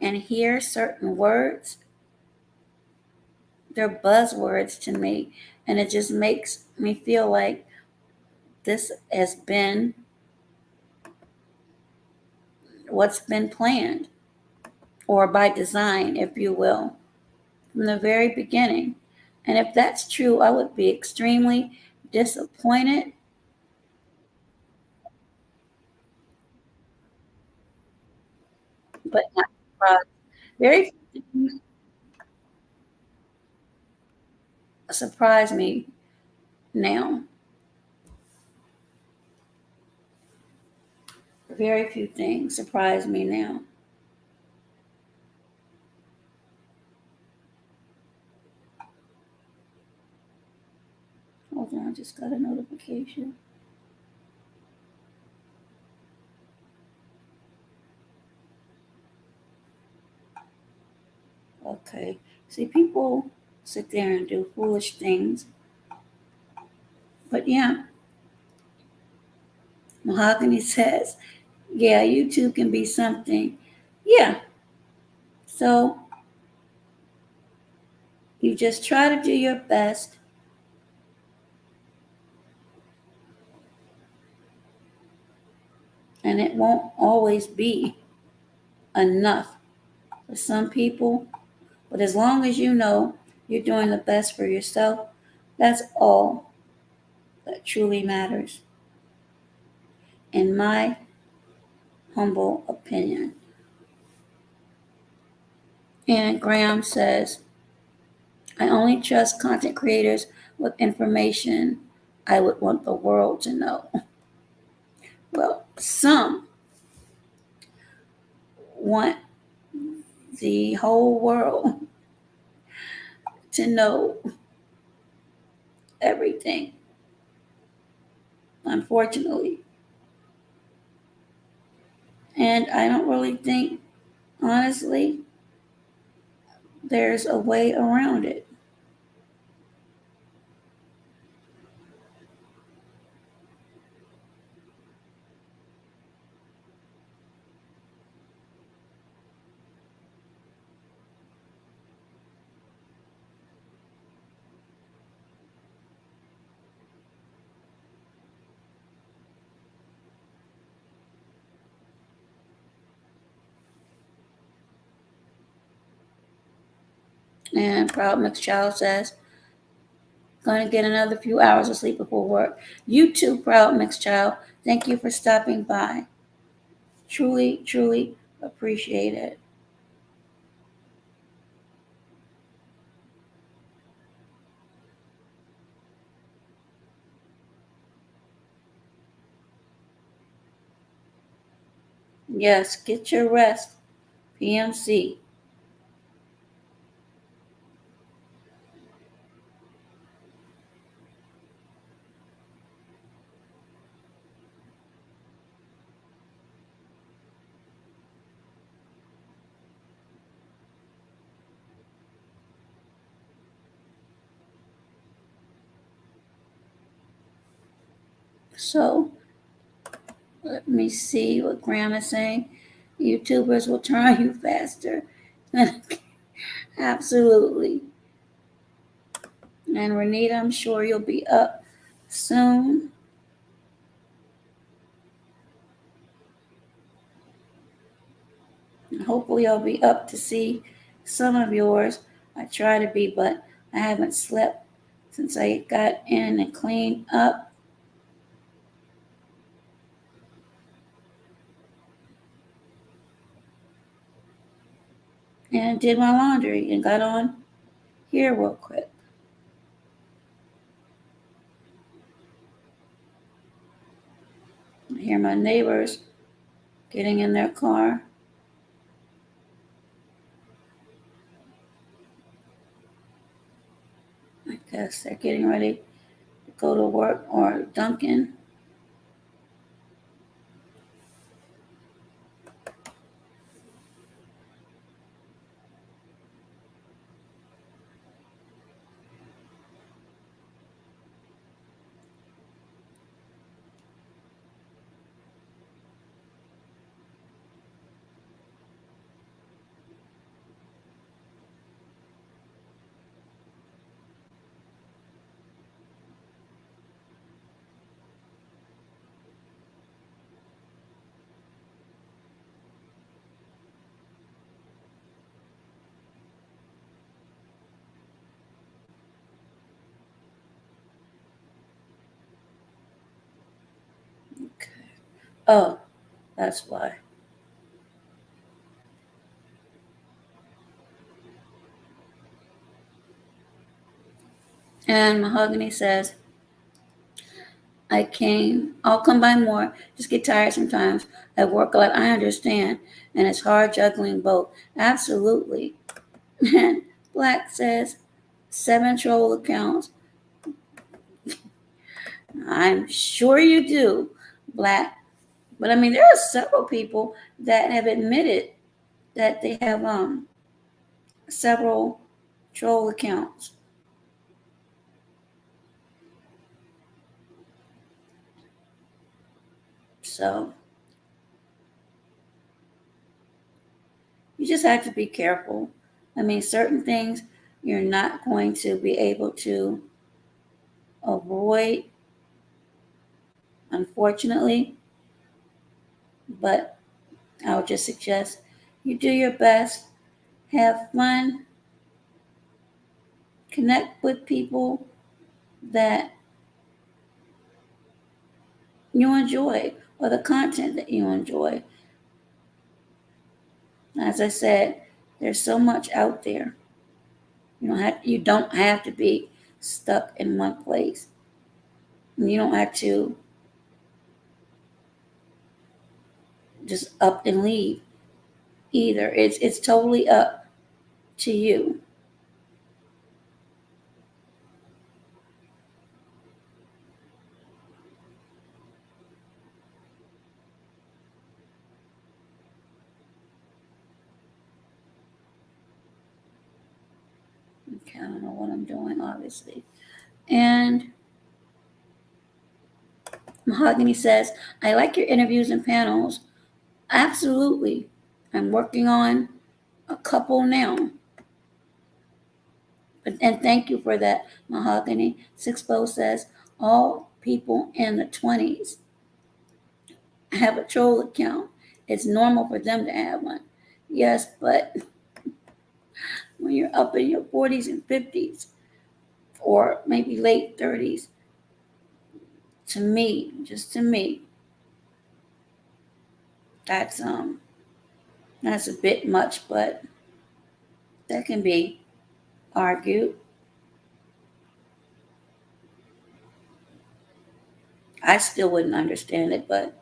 A: and hear certain words, they're buzzwords to me. And it just makes me feel like this has been what's been planned, or by design, if you will, from the very beginning. And if that's true, I would be extremely disappointed, but not surprised. Very few things surprise me now. Very few things surprise me now. Hold on, I just got a notification. Okay. See, people sit there and do foolish things. But yeah, Mahogany says, yeah, YouTube can be something. Yeah. So you just try to do your best, and it won't always be enough for some people. But as long as you know you're doing the best for yourself, that's all that truly matters, in my humble opinion. And Graham says, I only trust content creators with information I would want the world to know. Well, some want the whole world to know everything, unfortunately. And I don't really think, honestly, there's a way around it. And Proud Mixed Child says, going to get another few hours of sleep before work. You too, Proud Mixed Child. Thank you for stopping by. Truly, truly appreciate it. Yes, get your rest, PMC. So, let me see what Graham is saying. YouTubers will turn you faster. Absolutely. And Renita, I'm sure you'll be up soon. Hopefully, I'll be up to see some of yours. I try to be, but I haven't slept since I got in and cleaned up and did my laundry and got on here real quick. I hear my neighbors getting in their car. I guess they're getting ready to go to work or Dunkin'. Oh, that's why. And Mahogany says, I'll come by more, just get tired sometimes. I work a lot, I understand, and it's hard juggling both. Absolutely. And Black says, 7 troll accounts. I'm sure you do, Black. But I mean, there are several people that have admitted that they have several troll accounts. So you just have to be careful. I mean, certain things you're not going to be able to avoid, unfortunately, but I would just suggest you do your best, have fun, connect with people that you enjoy or the content that you enjoy. As I said, there's so much out there. You don't have to be stuck in one place. You don't have to just up and leave either. It's totally up to you. Okay, I don't know what I'm doing, obviously. And Mahogany says, I like your interviews and panels. Absolutely. I'm working on a couple now. And thank you for that, Mahogany. Sixpo says, all people in the 20s have a troll account. It's normal for them to have one. Yes, but when you're up in your 40s and 50s, or maybe late 30s, to me, just to me, that's that's a bit much, but that can be argued. I still wouldn't understand it, but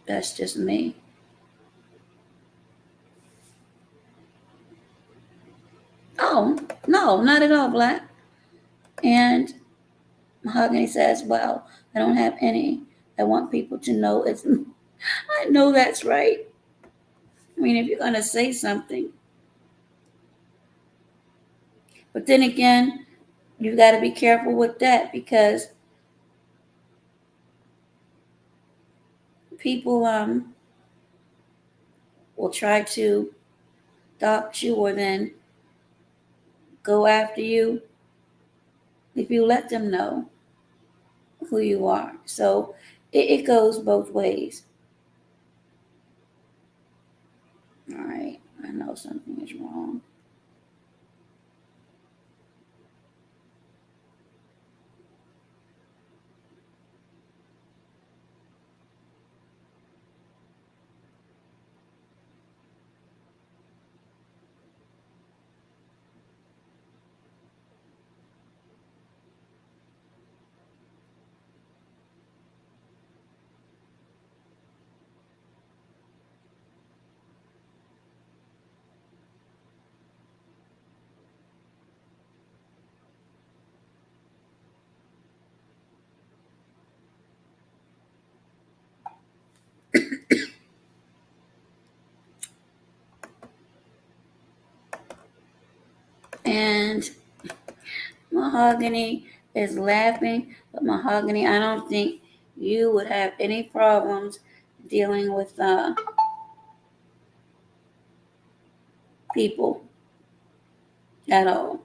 A: that's just me. Oh, no, not at all, Black. And Mahogany says, well, I don't have any. I want people to know it's. I know that's right. I mean, if you're going to say something, but then again, you got to be careful with that because people will try to dox you or then go after you if you let them know who you are. So it goes both ways. All right, I know something is wrong. And Mahogany is laughing, but Mahogany, I don't think you would have any problems dealing with people at all.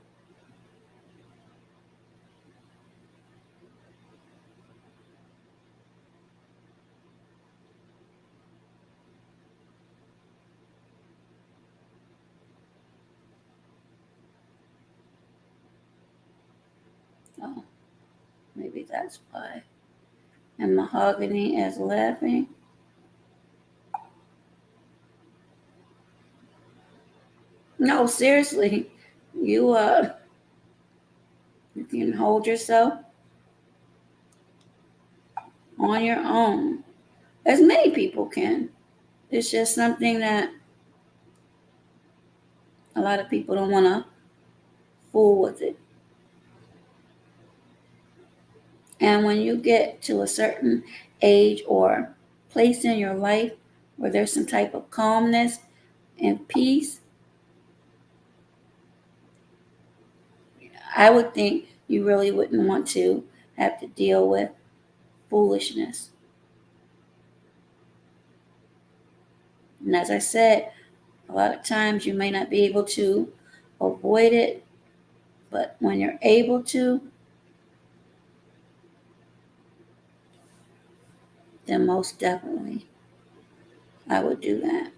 A: Oh, maybe that's why. And Mahogany is laughing. No, seriously, you you can hold yourself on your own, as many people can. It's just something that a lot of people don't want to fool with it. And when you get to a certain age or place in your life where there's some type of calmness and peace, I would think you really wouldn't want to have to deal with foolishness. And as I said, a lot of times you may not be able to avoid it, but when you're able to, then most definitely I would do that.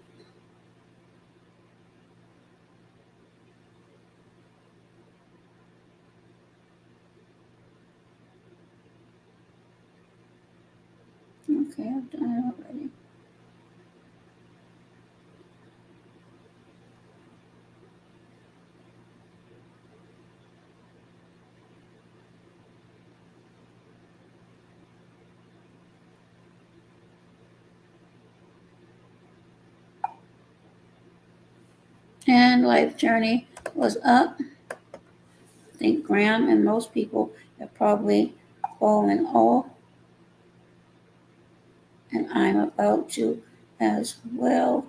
A: Okay, I've done it already. And Life Journey was up. I think Graham and most people have probably fallen off, and I'm about to as well.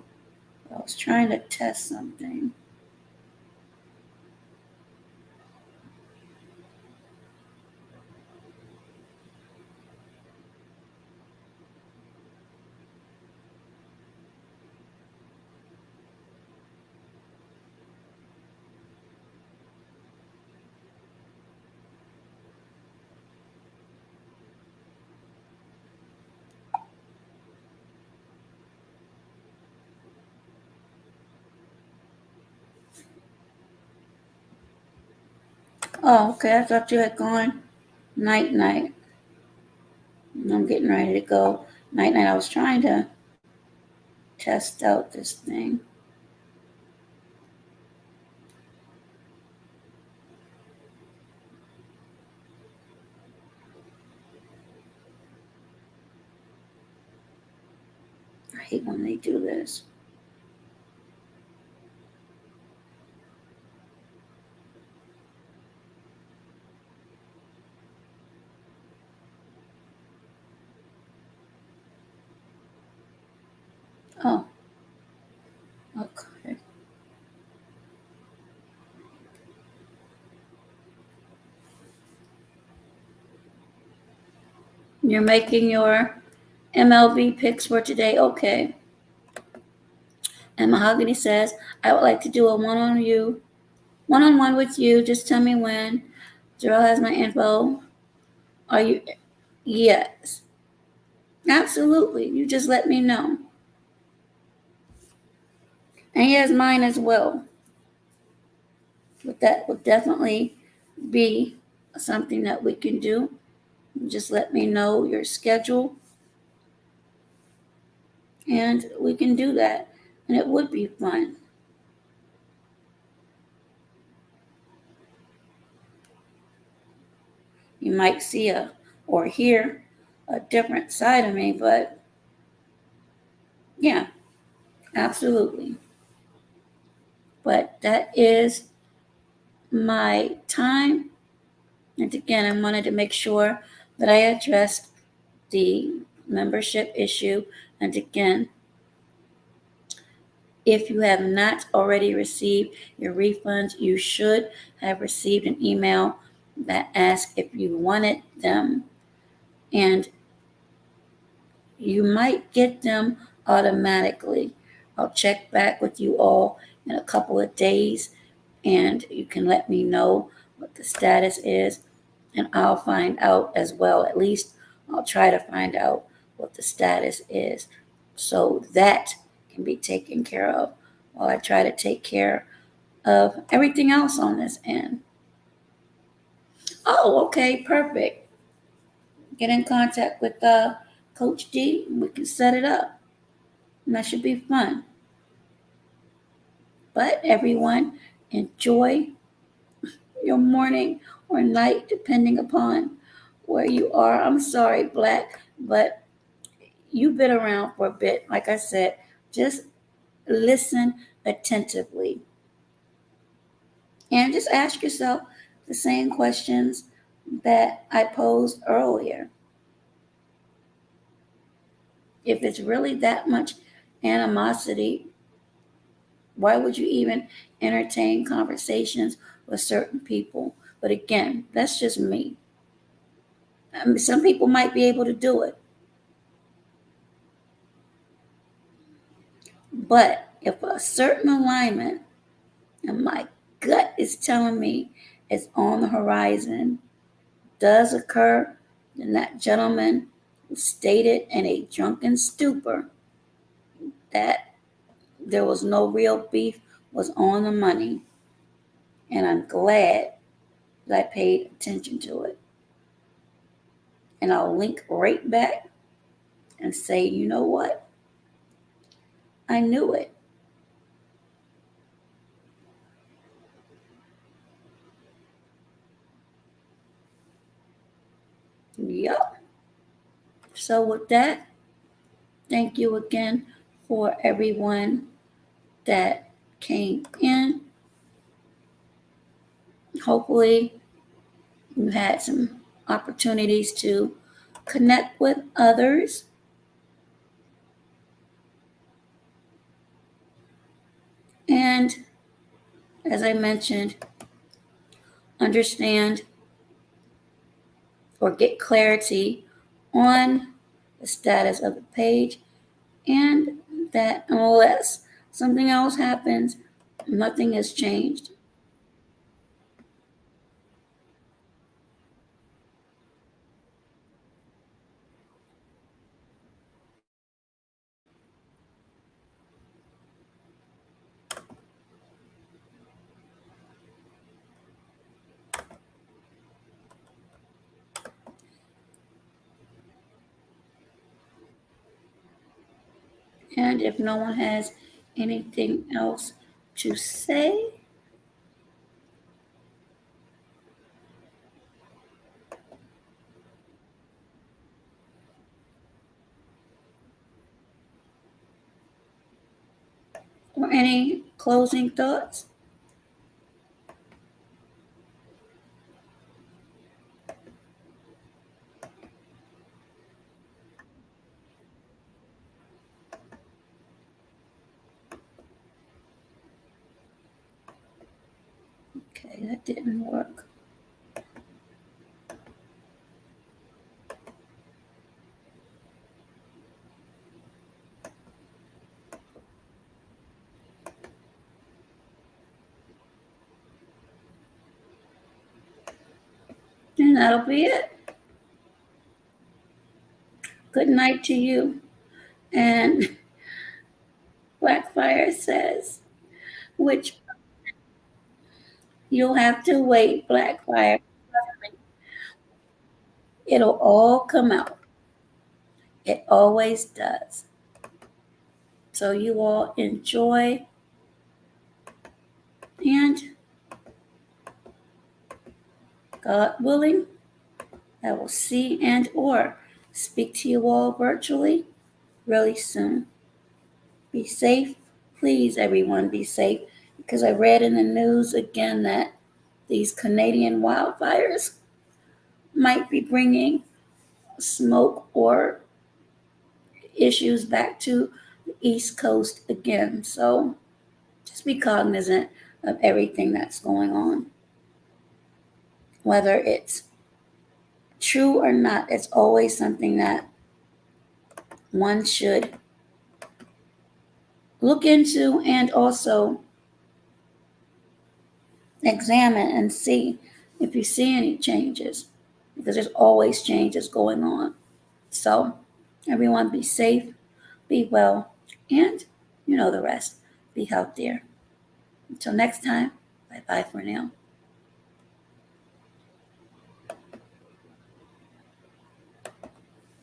A: I was trying to test something. Oh, okay. I thought you had gone night night. I'm getting ready to go night night. I was trying to test out this thing. I hate when they do this. Oh, okay. You're making your MLB picks for today. Okay. And Mahogany says, I would like to do a one on one with you. Just tell me when. Jarrell has my info. Are you? Yes. Absolutely. You just let me know. And he has mine as well. But that would definitely be something that we can do. Just let me know your schedule and we can do that. And it would be fun. You might see or hear a different side of me, but yeah, absolutely. But that is my time. And again, I wanted to make sure that I addressed the membership issue. And again, if you have not already received your refunds, you should have received an email that asks if you wanted them. And you might get them automatically. I'll check back with you all in a couple of days and you can let me know what the status is and I'll find out as well. At least I'll try to find out what the status is so that can be taken care of while I try to take care of everything else on this end. Oh, okay, perfect. get in contact with Coach D. And we can set it up. And that should be fun. But everyone, enjoy your morning or night, depending upon where you are. I'm sorry, Black, but you've been around for a bit. Like I said, just listen attentively and just ask yourself the same questions that I posed earlier. If it's really that much animosity, why would you even entertain conversations with certain people? But again, that's just me. I mean, some people might be able to do it. But if a certain alignment and my gut is telling me it's on the horizon does occur, then that gentleman who stated in a drunken stupor that there was no real beef was on the money. And I'm glad that I paid attention to it. And I'll link right back and say, you know what? I knew it. Yup. So, with that, thank you again for everyone that came in. Hopefully, you had some opportunities to connect with others. And as I mentioned, understand or get clarity on the status of the page, and that unless something else happens, nothing has changed. And if no one has anything else to say, or any closing thoughts, okay, that didn't work. And that'll be it. Good night to you. And Blackfire says, which you'll have to wait, Blackfire. It'll all come out. It always does. So you all enjoy, and God willing, I will see and or speak to you all virtually really soon. Be safe. Please, everyone, be safe. Because I read in the news again that these Canadian wildfires might be bringing smoke or issues back to the East Coast again. So just be cognizant of everything that's going on. Whether it's true or not, it's always something that one should look into and also examine and see if you see any changes, because there's always changes going on. So, everyone be safe, be well, and you know the rest. Be healthier. Until next time, bye bye for now.